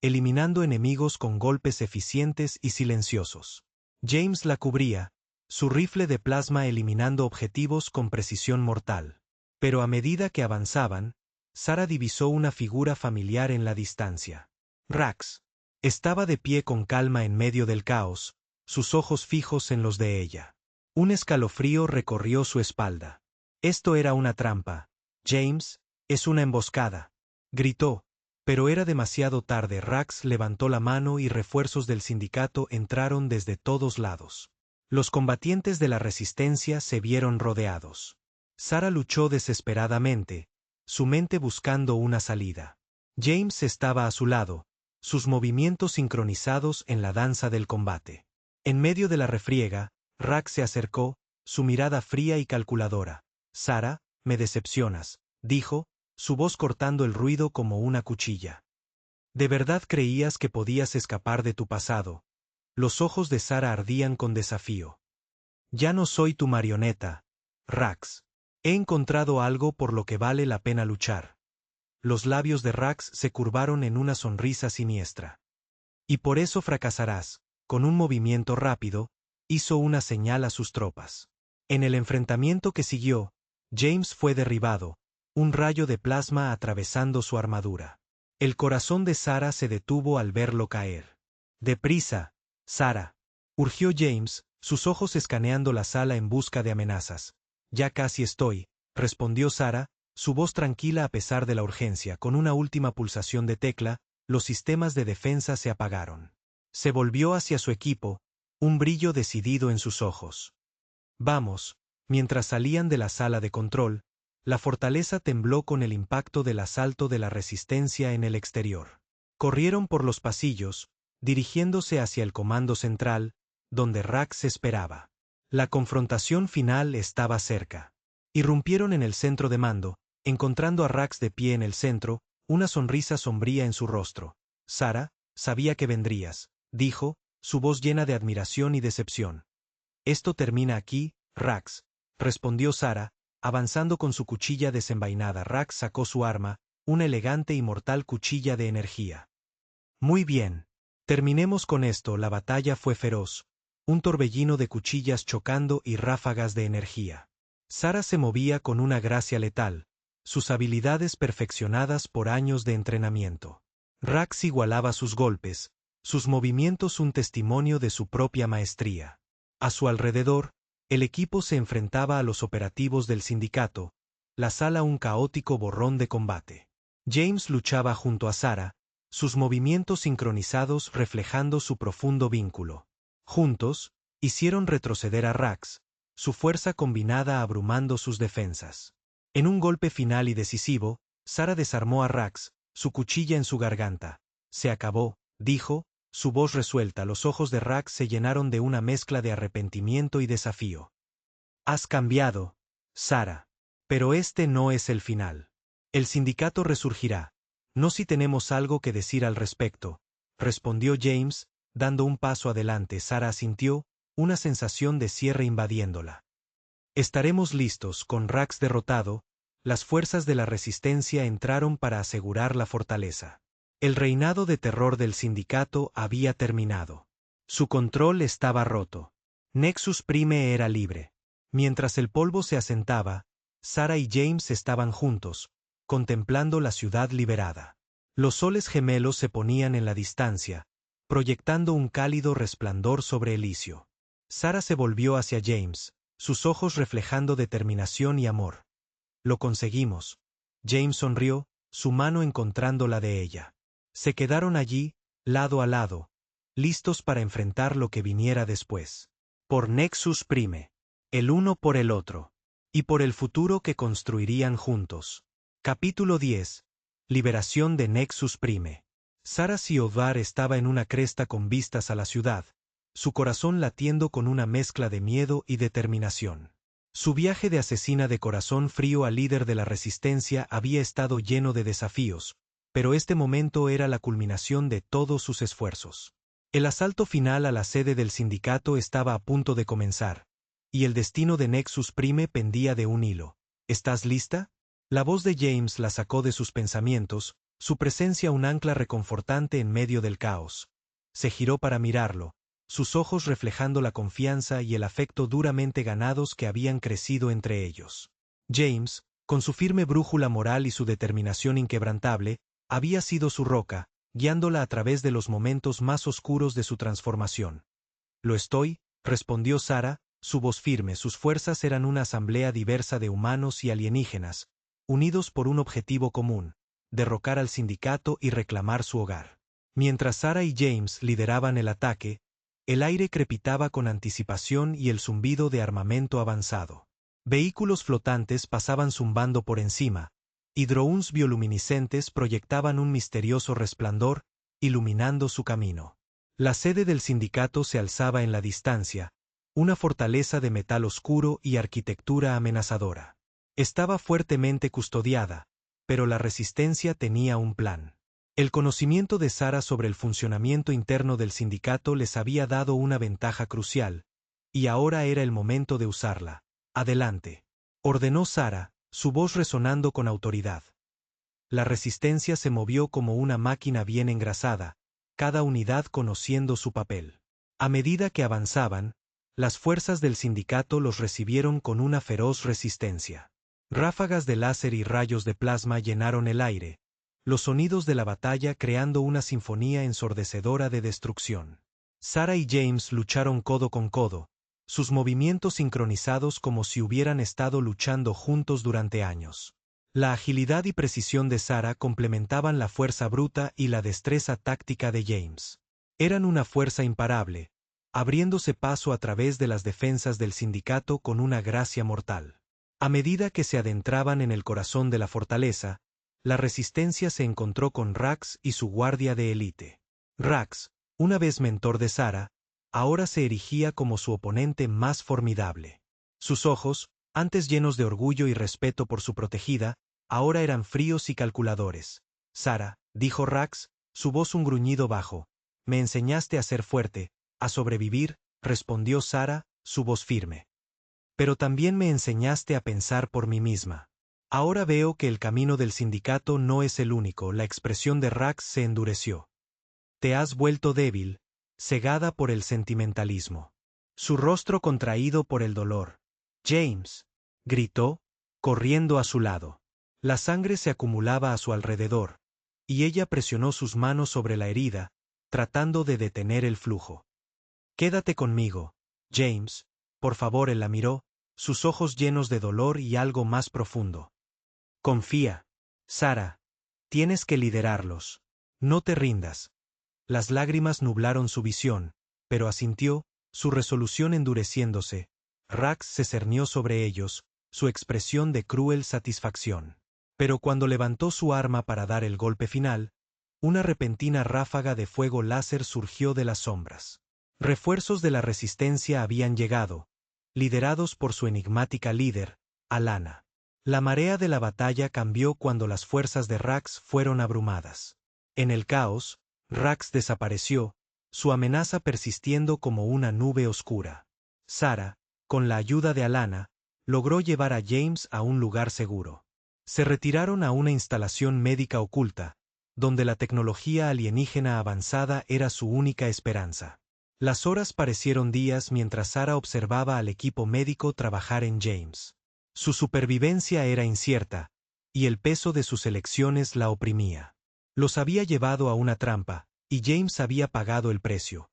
eliminando enemigos con golpes eficientes y silenciosos. James la cubría, su rifle de plasma eliminando objetivos con precisión mortal. Pero a medida que avanzaban, Sarah divisó una figura familiar en la distancia. Rax. Estaba de pie con calma en medio del caos, sus ojos fijos en los de ella. Un escalofrío recorrió su espalda. «Esto era una trampa. James, es una emboscada», gritó, pero era demasiado tarde. Rax levantó la mano y refuerzos del sindicato entraron desde todos lados. Los combatientes de la resistencia se vieron rodeados. Sarah luchó desesperadamente, su mente buscando una salida. James estaba a su lado, sus movimientos sincronizados en la danza del combate. En medio de la refriega, Rax se acercó, su mirada fría y calculadora. «Sarah, me decepcionas», dijo, su voz cortando el ruido como una cuchilla. «¿De verdad creías que podías escapar de tu pasado?» Los ojos de Sarah ardían con desafío. «Ya no soy tu marioneta, Rax. He encontrado algo por lo que vale la pena luchar». Los labios de Rax se curvaron en una sonrisa siniestra. «Y por eso fracasarás». Con un movimiento rápido, hizo una señal a sus tropas. En el enfrentamiento que siguió, James fue derribado, un rayo de plasma atravesando su armadura. El corazón de Sarah se detuvo al verlo caer. «Deprisa, Sarah», urgió James, sus ojos escaneando la sala en busca de amenazas. «Ya casi estoy», respondió Sarah, su voz tranquila a pesar de la urgencia. Con una última pulsación de tecla, los sistemas de defensa se apagaron. Se volvió hacia su equipo, un brillo decidido en sus ojos. «Vamos». Mientras salían de la sala de control, la fortaleza tembló con el impacto del asalto de la resistencia en el exterior. Corrieron por los pasillos, dirigiéndose hacia el comando central, donde Rax esperaba. La confrontación final estaba cerca. Irrumpieron en el centro de mando, encontrando a Rax de pie en el centro, una sonrisa sombría en su rostro. «Sarah, sabía que vendrías», dijo, su voz llena de admiración y decepción. «Esto termina aquí, Rax», respondió Sarah, avanzando con su cuchilla desenvainada. Rax sacó su arma, una elegante y mortal cuchilla de energía. «Muy bien. Terminemos con esto». La batalla fue feroz, un torbellino de cuchillas chocando y ráfagas de energía. Sarah se movía con una gracia letal, sus habilidades perfeccionadas por años de entrenamiento. Rax igualaba sus golpes, sus movimientos un testimonio de su propia maestría. A su alrededor, el equipo se enfrentaba a los operativos del sindicato, la sala un caótico borrón de combate. James luchaba junto a Sarah, sus movimientos sincronizados reflejando su profundo vínculo. Juntos, hicieron retroceder a Rax, su fuerza combinada abrumando sus defensas. En un golpe final y decisivo, Sarah desarmó a Rax, su cuchilla en su garganta. «Se acabó», dijo, su voz resuelta. Los ojos de Rax se llenaron de una mezcla de arrepentimiento y desafío. «Has cambiado, Sarah. Pero este no es el final. El sindicato resurgirá. No si tenemos algo que decir al respecto», respondió James, dando un paso adelante. Sarah asintió, una sensación de cierre invadiéndola. «Estaremos listos». Con Rax derrotado, las fuerzas de la resistencia entraron para asegurar la fortaleza. El reinado de terror del sindicato había terminado. Su control estaba roto. Nexus Prime era libre. Mientras el polvo se asentaba, Sarah y James estaban juntos, contemplando la ciudad liberada. Los soles gemelos se ponían en la distancia, proyectando un cálido resplandor sobre Elysium. Sarah se volvió hacia James, sus ojos reflejando determinación y amor. «Lo conseguimos». James sonrió, su mano encontrando la de ella. Se quedaron allí, lado a lado, listos para enfrentar lo que viniera después. Por Nexus Prime. El uno por el otro. Y por el futuro que construirían juntos. Capítulo 10. Liberación de Nexus Prime. Sarah Siodvar estaba en una cresta con vistas a la ciudad, su corazón latiendo con una mezcla de miedo y determinación. Su viaje de asesina de corazón frío al líder de la resistencia había estado lleno de desafíos, pero este momento era la culminación de todos sus esfuerzos. El asalto final a la sede del sindicato estaba a punto de comenzar, y el destino de Nexus Prime pendía de un hilo. «¿Estás lista?». La voz de James la sacó de sus pensamientos, su presencia un ancla reconfortante en medio del caos. Se giró para mirarlo, sus ojos reflejando la confianza y el afecto duramente ganados que habían crecido entre ellos. James, con su firme brújula moral y su determinación inquebrantable, había sido su roca, guiándola a través de los momentos más oscuros de su transformación. «Lo estoy», respondió Sarah, su voz firme. Sus fuerzas eran una asamblea diversa de humanos y alienígenas, unidos por un objetivo común: derrocar al sindicato y reclamar su hogar. Mientras Sarah y James lideraban el ataque, el aire crepitaba con anticipación y el zumbido de armamento avanzado. Vehículos flotantes pasaban zumbando por encima, y drones bioluminiscentes proyectaban un misterioso resplandor, iluminando su camino. La sede del sindicato se alzaba en la distancia, una fortaleza de metal oscuro y arquitectura amenazadora. Estaba fuertemente custodiada, pero la resistencia tenía un plan. El conocimiento de Sarah sobre el funcionamiento interno del sindicato les había dado una ventaja crucial, y ahora era el momento de usarla. «Adelante», ordenó Sarah, su voz resonando con autoridad. La resistencia se movió como una máquina bien engrasada, cada unidad conociendo su papel. A medida que avanzaban, las fuerzas del sindicato los recibieron con una feroz resistencia. Ráfagas de láser y rayos de plasma llenaron el aire, los sonidos de la batalla creando una sinfonía ensordecedora de destrucción. Sarah y James lucharon codo con codo, sus movimientos sincronizados como si hubieran estado luchando juntos durante años. La agilidad y precisión de Sarah complementaban la fuerza bruta y la destreza táctica de James. Eran una fuerza imparable, abriéndose paso a través de las defensas del sindicato con una gracia mortal. A medida que se adentraban en el corazón de la fortaleza, la resistencia se encontró con Rax y su guardia de élite. Rax, Una vez mentor de Sara, ahora se erigía como su oponente más formidable. Sus ojos, antes llenos de orgullo y respeto por su protegida, ahora eran fríos y calculadores. Sara, dijo Rax, su voz un gruñido bajo. Me enseñaste a ser fuerte, a sobrevivir, respondió Sara, su voz firme. Pero también me enseñaste a pensar por mí misma. Ahora veo que el camino del sindicato no es el único. La expresión de Rax se endureció. Te has vuelto débil, cegada por el sentimentalismo. Su rostro contraído por el dolor. James, gritó, corriendo a su lado. La sangre se acumulaba a su alrededor, y ella presionó sus manos sobre la herida, tratando de detener el flujo. Quédate conmigo, James, por favor. Él la miró, sus ojos llenos de dolor y algo más profundo. Confía, Sara. Tienes que liderarlos. No te rindas. Las lágrimas nublaron su visión, pero asintió, su resolución endureciéndose. Rax se cernió sobre ellos, su expresión de cruel satisfacción. Pero cuando levantó su arma para dar el golpe final, una repentina ráfaga de fuego láser surgió de las sombras. Refuerzos de la resistencia habían llegado, liderados por su enigmática líder, Alanna. La marea de la batalla cambió cuando las fuerzas de Rax fueron abrumadas. En el caos, Rax desapareció, su amenaza persistiendo como una nube oscura. Sara, con la ayuda de Alanna, logró llevar a James a un lugar seguro. Se retiraron a una instalación médica oculta, donde la tecnología alienígena avanzada era su única esperanza. Las horas parecieron días mientras Sara observaba al equipo médico trabajar en James. Su supervivencia era incierta, y el peso de sus elecciones la oprimía. Los había llevado a una trampa, y James había pagado el precio.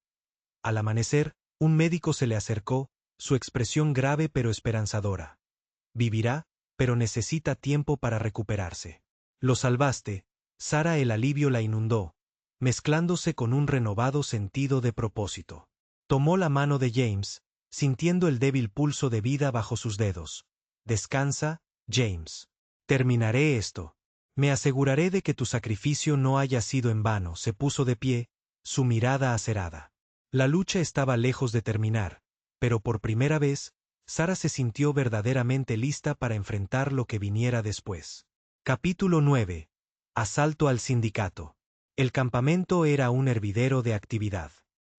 Al amanecer, un médico se le acercó, su expresión grave pero esperanzadora. Vivirá, pero necesita tiempo para recuperarse. Lo salvaste. Sara. El alivio la inundó, mezclándose con un renovado sentido de propósito. Tomó la mano de James, sintiendo el débil pulso de vida bajo sus dedos. Descansa, James. Terminaré esto. Me aseguraré de que tu sacrificio no haya sido en vano. Se puso de pie, su mirada acerada. La lucha estaba lejos de terminar, pero por primera vez, Sara se sintió verdaderamente lista para enfrentar lo que viniera después. Capítulo 9. Asalto al sindicato. El campamento era un hervidero de actividad.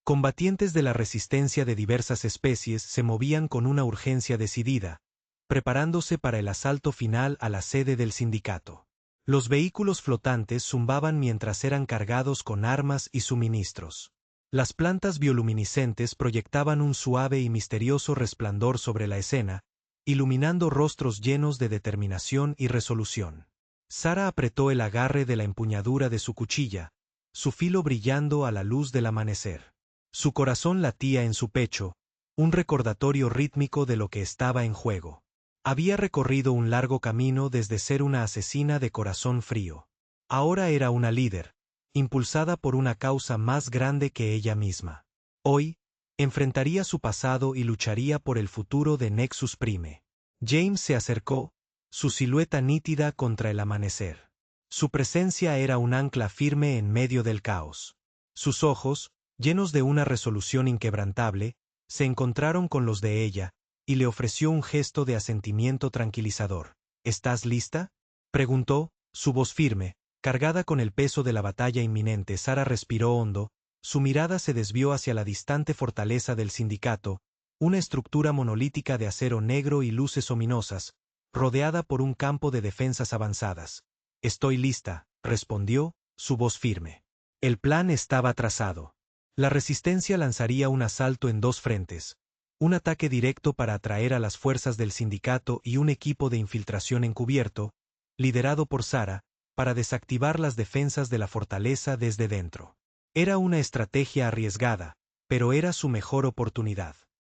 Combatientes de la resistencia de diversas especies se movían con una urgencia decidida, preparándose para el asalto final a la sede del sindicato. Los vehículos flotantes zumbaban mientras eran cargados con armas y suministros. Las plantas bioluminiscentes proyectaban un suave y misterioso resplandor sobre la escena, iluminando rostros llenos de determinación y resolución. Sara apretó el agarre de la empuñadura de su cuchilla, su filo brillando a la luz del amanecer. Su corazón latía en su pecho, un recordatorio rítmico de lo que estaba en juego. Había recorrido un largo camino desde ser una asesina de corazón frío. Ahora era una líder, impulsada por una causa más grande que ella misma. Hoy, enfrentaría su pasado y lucharía por el futuro de Nexus Prime. James se acercó, su silueta nítida contra el amanecer. Su presencia era un ancla firme en medio del caos. Sus ojos, llenos de una resolución inquebrantable, se encontraron con los de ella, y le ofreció un gesto de asentimiento tranquilizador. ¿Estás lista?, preguntó, su voz firme, cargada con el peso de la batalla inminente. Sara respiró hondo, su mirada se desvió hacia la distante fortaleza del sindicato, una estructura monolítica de acero negro y luces ominosas, rodeada por un campo de defensas avanzadas. Estoy lista, respondió, su voz firme. El plan estaba trazado. La resistencia lanzaría un asalto en dos frentes. Un ataque directo para atraer a las fuerzas del sindicato y un equipo de infiltración encubierto, liderado por Sara, para desactivar las defensas de la fortaleza desde dentro. Era una estrategia arriesgada, pero era su mejor oportunidad.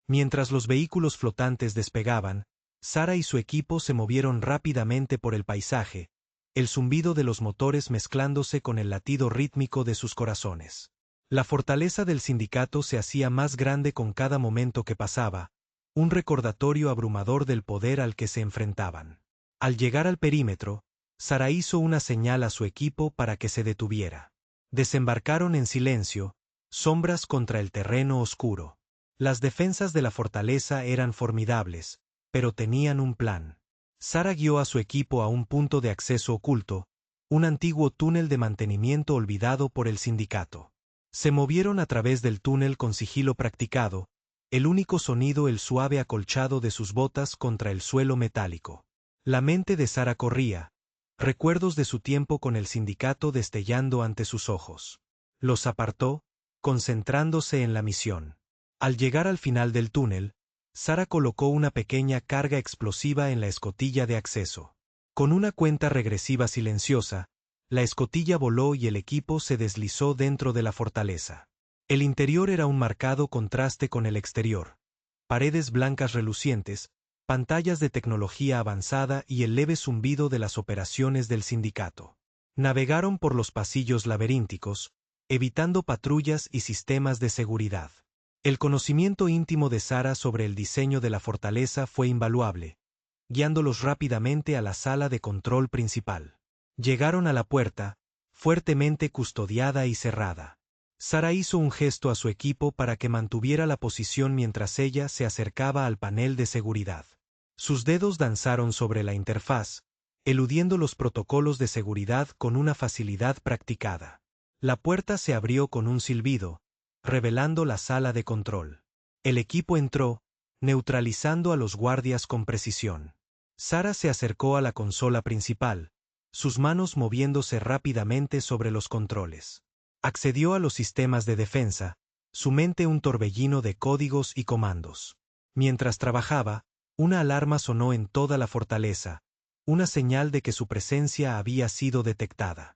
Mientras los vehículos flotantes despegaban, Sara y su equipo se movieron rápidamente por el paisaje, el zumbido de los motores mezclándose con el latido rítmico de sus corazones. La fortaleza del sindicato se hacía más grande con cada momento que pasaba, un recordatorio abrumador del poder al que se enfrentaban. Al llegar al perímetro, Sara hizo una señal a su equipo para que se detuviera. Desembarcaron en silencio, sombras contra el terreno oscuro. Las defensas de la fortaleza eran formidables, pero tenían un plan. Sarah guió a su equipo a un punto de acceso oculto, un antiguo túnel de mantenimiento olvidado por el sindicato. Se movieron a través del túnel con sigilo practicado, el único sonido el suave acolchado de sus botas contra el suelo metálico. La mente de Sarah corría, recuerdos de su tiempo con el sindicato destellando ante sus ojos. Los apartó, concentrándose en la misión. Al llegar al final del túnel, Sarah colocó una pequeña carga explosiva en la escotilla de acceso. Con una cuenta regresiva silenciosa, la escotilla voló y el equipo se deslizó dentro de la fortaleza. El interior era un marcado contraste con el exterior. Paredes blancas relucientes, pantallas de tecnología avanzada y el leve zumbido de las operaciones del sindicato. Navegaron por los pasillos laberínticos, evitando patrullas y sistemas de seguridad. El conocimiento íntimo de Sarah sobre el diseño de la fortaleza fue invaluable, guiándolos rápidamente a la sala de control principal. Llegaron a la puerta, fuertemente custodiada y cerrada. Sarah hizo un gesto a su equipo para que mantuviera la posición mientras ella se acercaba al panel de seguridad. Sus dedos danzaron sobre la interfaz, eludiendo los protocolos de seguridad con una facilidad practicada. La puerta se abrió con un silbido, revelando la sala de control. El equipo entró, neutralizando a los guardias con precisión. Sarah se acercó a la consola principal, sus manos moviéndose rápidamente sobre los controles. Accedió a los sistemas de defensa, su mente un torbellino de códigos y comandos. Mientras trabajaba, una alarma sonó en toda la fortaleza, una señal de que su presencia había sido detectada.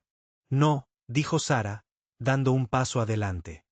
No, dijo Sarah, dando un paso adelante.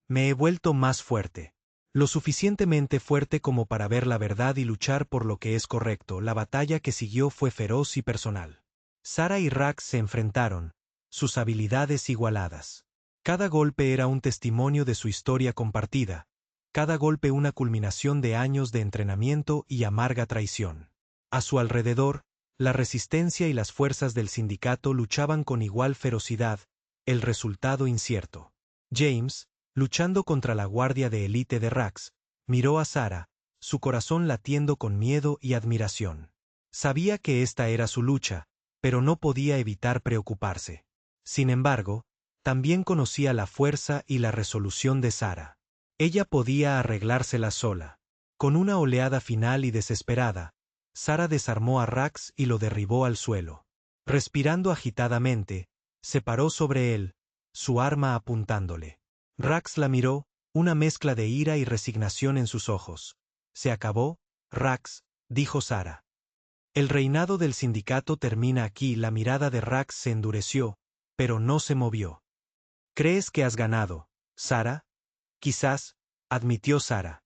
Me he vuelto más fuerte. Lo suficientemente fuerte como para ver la verdad y luchar por lo que es correcto. La batalla que siguió fue feroz y personal. Sarah y Rax se enfrentaron, sus habilidades igualadas. Cada golpe era un testimonio de su historia compartida, cada golpe una culminación de años de entrenamiento y amarga traición. A su alrededor, la resistencia y las fuerzas del sindicato luchaban con igual ferocidad, el resultado incierto. James, luchando contra la guardia de élite de Rax, miró a Sarah, su corazón latiendo con miedo y admiración. Sabía que esta era su lucha, pero no podía evitar preocuparse. Sin embargo, también conocía la fuerza y la resolución de Sarah. Ella podía arreglársela sola. Con una oleada final y desesperada, Sarah desarmó a Rax y lo derribó al suelo. Respirando agitadamente, se paró sobre él, su arma apuntándole. Rax la miró, una mezcla de ira y resignación en sus ojos. «Se acabó, Rax», dijo Sarah. «El reinado del sindicato termina aquí». La mirada de Rax se endureció, pero no se movió. «¿Crees que has ganado, Sarah?» «Quizás», admitió Sarah.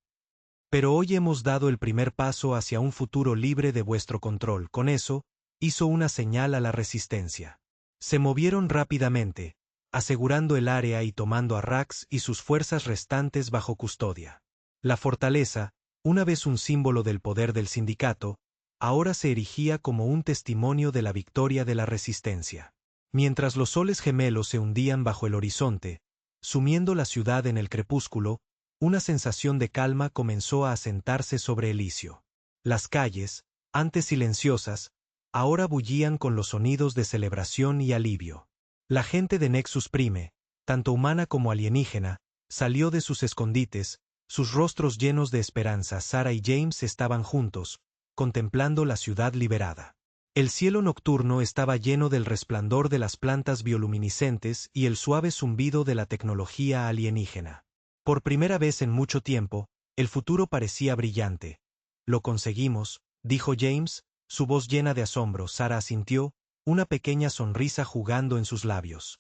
«Pero hoy hemos dado el primer paso hacia un futuro libre de vuestro control». Con eso, hizo una señal a la resistencia. Se movieron rápidamente, asegurando el área y tomando a Rax y sus fuerzas restantes bajo custodia. La fortaleza, una vez un símbolo del poder del sindicato, ahora se erigía como un testimonio de la victoria de la resistencia. Mientras los soles gemelos se hundían bajo el horizonte, sumiendo la ciudad en el crepúsculo, una sensación de calma comenzó a asentarse sobre Elysium. Las calles, antes silenciosas, ahora bullían con los sonidos de celebración y alivio. La gente de Nexus Prime, tanto humana como alienígena, salió de sus escondites, sus rostros llenos de esperanza. Sarah y James estaban juntos, contemplando la ciudad liberada. El cielo nocturno estaba lleno del resplandor de las plantas bioluminiscentes y el suave zumbido de la tecnología alienígena. Por primera vez en mucho tiempo, el futuro parecía brillante. «Lo conseguimos», dijo James, su voz llena de asombro. Sarah asintió, una pequeña sonrisa jugando en sus labios.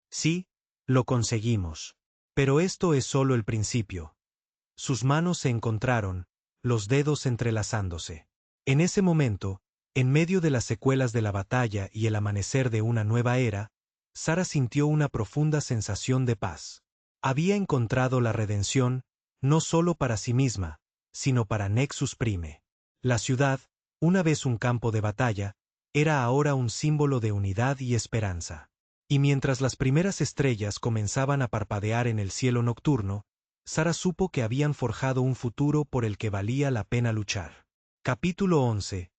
«Sí, lo conseguimos. Pero esto es solo el principio». Sus manos se encontraron, los dedos entrelazándose. En ese momento, en medio de las secuelas de la batalla y el amanecer de una nueva era, Sarah sintió una profunda sensación de paz. Había encontrado la redención, no solo para sí misma, sino para Nexus Prime. La ciudad, una vez un campo de batalla, era ahora un símbolo de unidad y esperanza. Y mientras las primeras estrellas comenzaban a parpadear en el cielo nocturno, Sara supo que habían forjado un futuro por el que valía la pena luchar. Capítulo 11.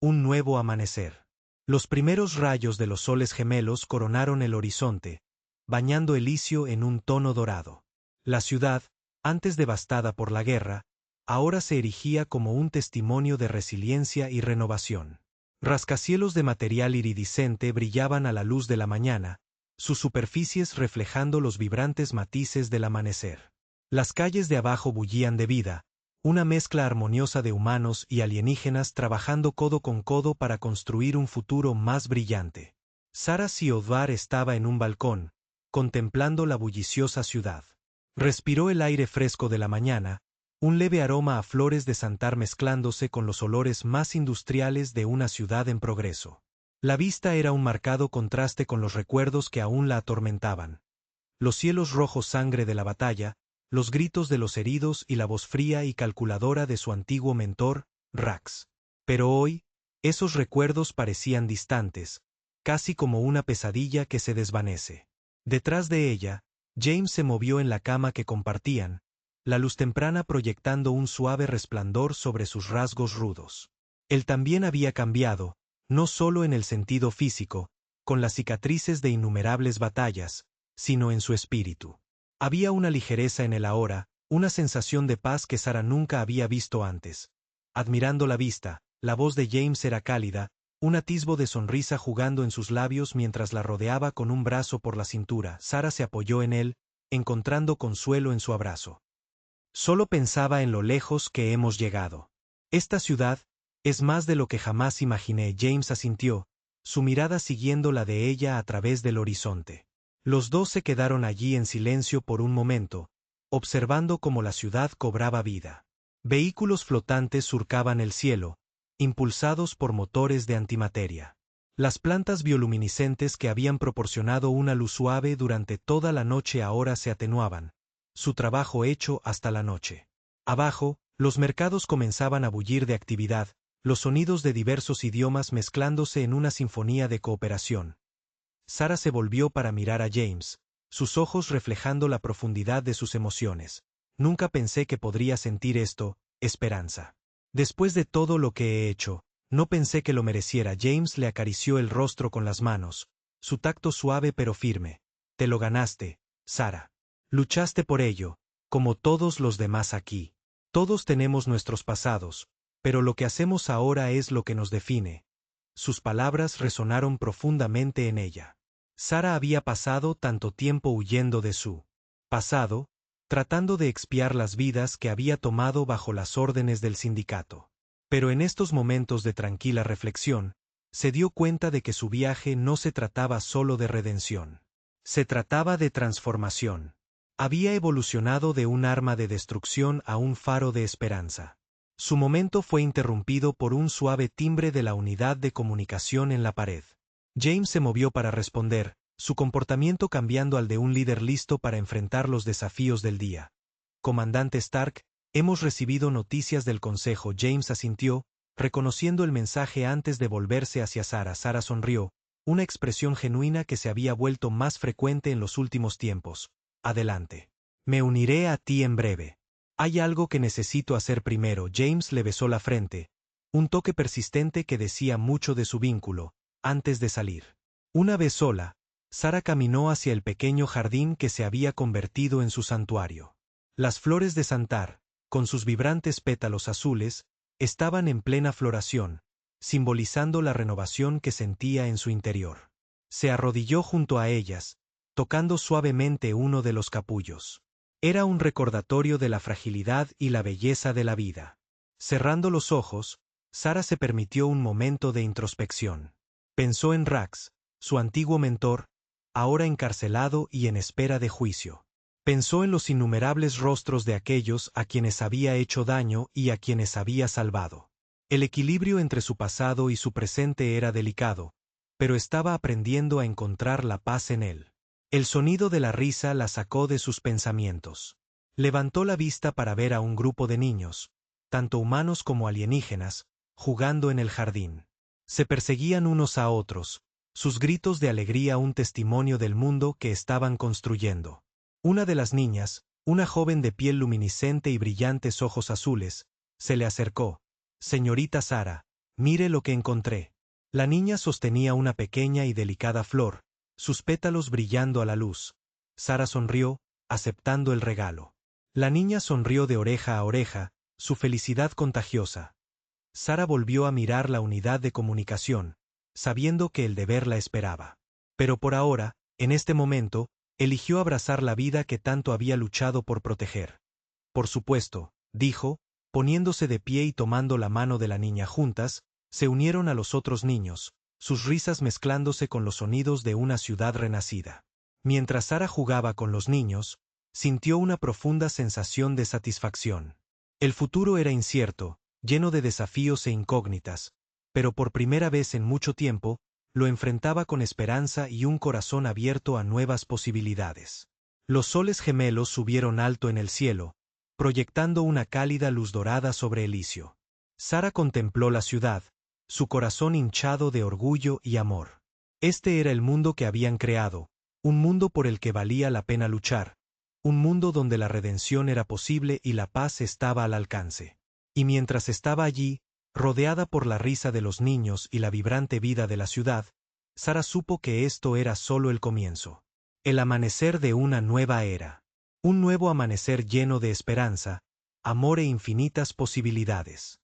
Un nuevo amanecer. Los primeros rayos de los soles gemelos coronaron el horizonte, bañando Elysium en un tono dorado. La ciudad, antes devastada por la guerra, ahora se erigía como un testimonio de resiliencia y renovación. Rascacielos de material iridiscente brillaban a la luz de la mañana, sus superficies reflejando los vibrantes matices del amanecer. Las calles de abajo bullían de vida, una mezcla armoniosa de humanos y alienígenas trabajando codo con codo para construir un futuro más brillante. Sara Siodvar estaba en un balcón, contemplando la bulliciosa ciudad. Respiró el aire fresco de la mañana, un leve aroma a flores de santar mezclándose con los olores más industriales de una ciudad en progreso. La vista era un marcado contraste con los recuerdos que aún la atormentaban. Los cielos rojos sangre de la batalla, los gritos de los heridos y la voz fría y calculadora de su antiguo mentor, Rax. Pero hoy, esos recuerdos parecían distantes, casi como una pesadilla que se desvanece. Detrás de ella, James se movió en la cama que compartían, la luz temprana proyectando un suave resplandor sobre sus rasgos rudos. Él también había cambiado, no solo en el sentido físico, con las cicatrices de innumerables batallas, sino en su espíritu. Había una ligereza en él ahora, una sensación de paz que Sara nunca había visto antes. Admirando la vista, la voz de James era cálida, un atisbo de sonrisa jugando en sus labios mientras la rodeaba con un brazo por la cintura. Sara se apoyó en él, encontrando consuelo en su abrazo. Solo pensaba en lo lejos que hemos llegado. Esta ciudad es más de lo que jamás imaginé. James asintió, su mirada siguiendo la de ella a través del horizonte. Los dos se quedaron allí en silencio por un momento, observando cómo la ciudad cobraba vida. Vehículos flotantes surcaban el cielo, impulsados por motores de antimateria. Las plantas bioluminiscentes que habían proporcionado una luz suave durante toda la noche ahora se atenuaban, su trabajo hecho hasta la noche. Abajo, los mercados comenzaban a bullir de actividad, los sonidos de diversos idiomas mezclándose en una sinfonía de cooperación. Sara se volvió para mirar a James, sus ojos reflejando la profundidad de sus emociones. Nunca pensé que podría sentir esto, esperanza. Después de todo lo que he hecho, no pensé que lo mereciera. James le acarició el rostro con las manos, su tacto suave pero firme. Te lo ganaste, Sara. Luchaste por ello, como todos los demás aquí. Todos tenemos nuestros pasados, pero lo que hacemos ahora es lo que nos define. Sus palabras resonaron profundamente en ella. Sara había pasado tanto tiempo huyendo de su pasado, tratando de expiar las vidas que había tomado bajo las órdenes del sindicato. Pero en estos momentos de tranquila reflexión, se dio cuenta de que su viaje no se trataba solo de redención. Se trataba de transformación. Había evolucionado de un arma de destrucción a un faro de esperanza. Su momento fue interrumpido por un suave timbre de la unidad de comunicación en la pared. James se movió para responder, su comportamiento cambiando al de un líder listo para enfrentar los desafíos del día. Comandante Stark, hemos recibido noticias del Consejo. James asintió, reconociendo el mensaje antes de volverse hacia Sara. Sara sonrió, una expresión genuina que se había vuelto más frecuente en los últimos tiempos. Adelante. Me uniré a ti en breve. Hay algo que necesito hacer primero. James le besó la frente, un toque persistente que decía mucho de su vínculo, antes de salir. Una vez sola, Sara caminó hacia el pequeño jardín que se había convertido en su santuario. Las flores de santar, con sus vibrantes pétalos azules, estaban en plena floración, simbolizando la renovación que sentía en su interior. Se arrodilló junto a ellas, tocando suavemente uno de los capullos. Era un recordatorio de la fragilidad y la belleza de la vida. Cerrando los ojos, Sara se permitió un momento de introspección. Pensó en Rax, su antiguo mentor, ahora encarcelado y en espera de juicio. Pensó en los innumerables rostros de aquellos a quienes había hecho daño y a quienes había salvado. El equilibrio entre su pasado y su presente era delicado, pero estaba aprendiendo a encontrar la paz en él. El sonido de la risa la sacó de sus pensamientos. Levantó la vista para ver a un grupo de niños, tanto humanos como alienígenas, jugando en el jardín. Se perseguían unos a otros, sus gritos de alegría un testimonio del mundo que estaban construyendo. Una de las niñas, una joven de piel luminiscente y brillantes ojos azules, se le acercó. «Señorita Sara, mire lo que encontré». La niña sostenía una pequeña y delicada flor, sus pétalos brillando a la luz. Sara sonrió, aceptando el regalo. La niña sonrió de oreja a oreja, su felicidad contagiosa. Sara volvió a mirar la unidad de comunicación, sabiendo que el deber la esperaba. Pero por ahora, en este momento, eligió abrazar la vida que tanto había luchado por proteger. Por supuesto, dijo, poniéndose de pie y tomando la mano de la niña juntas, se unieron a los otros niños, sus risas mezclándose con los sonidos de una ciudad renacida. Mientras Sara jugaba con los niños, sintió una profunda sensación de satisfacción. El futuro era incierto, lleno de desafíos e incógnitas, pero por primera vez en mucho tiempo, lo enfrentaba con esperanza y un corazón abierto a nuevas posibilidades. Los soles gemelos subieron alto en el cielo, proyectando una cálida luz dorada sobre Elicio. Sara contempló la ciudad, su corazón hinchado de orgullo y amor. Este era el mundo que habían creado, un mundo por el que valía la pena luchar, un mundo donde la redención era posible y la paz estaba al alcance. Y mientras estaba allí, rodeada por la risa de los niños y la vibrante vida de la ciudad, Sara supo que esto era solo el comienzo. El amanecer de una nueva era. Un nuevo amanecer lleno de esperanza, amor e infinitas posibilidades.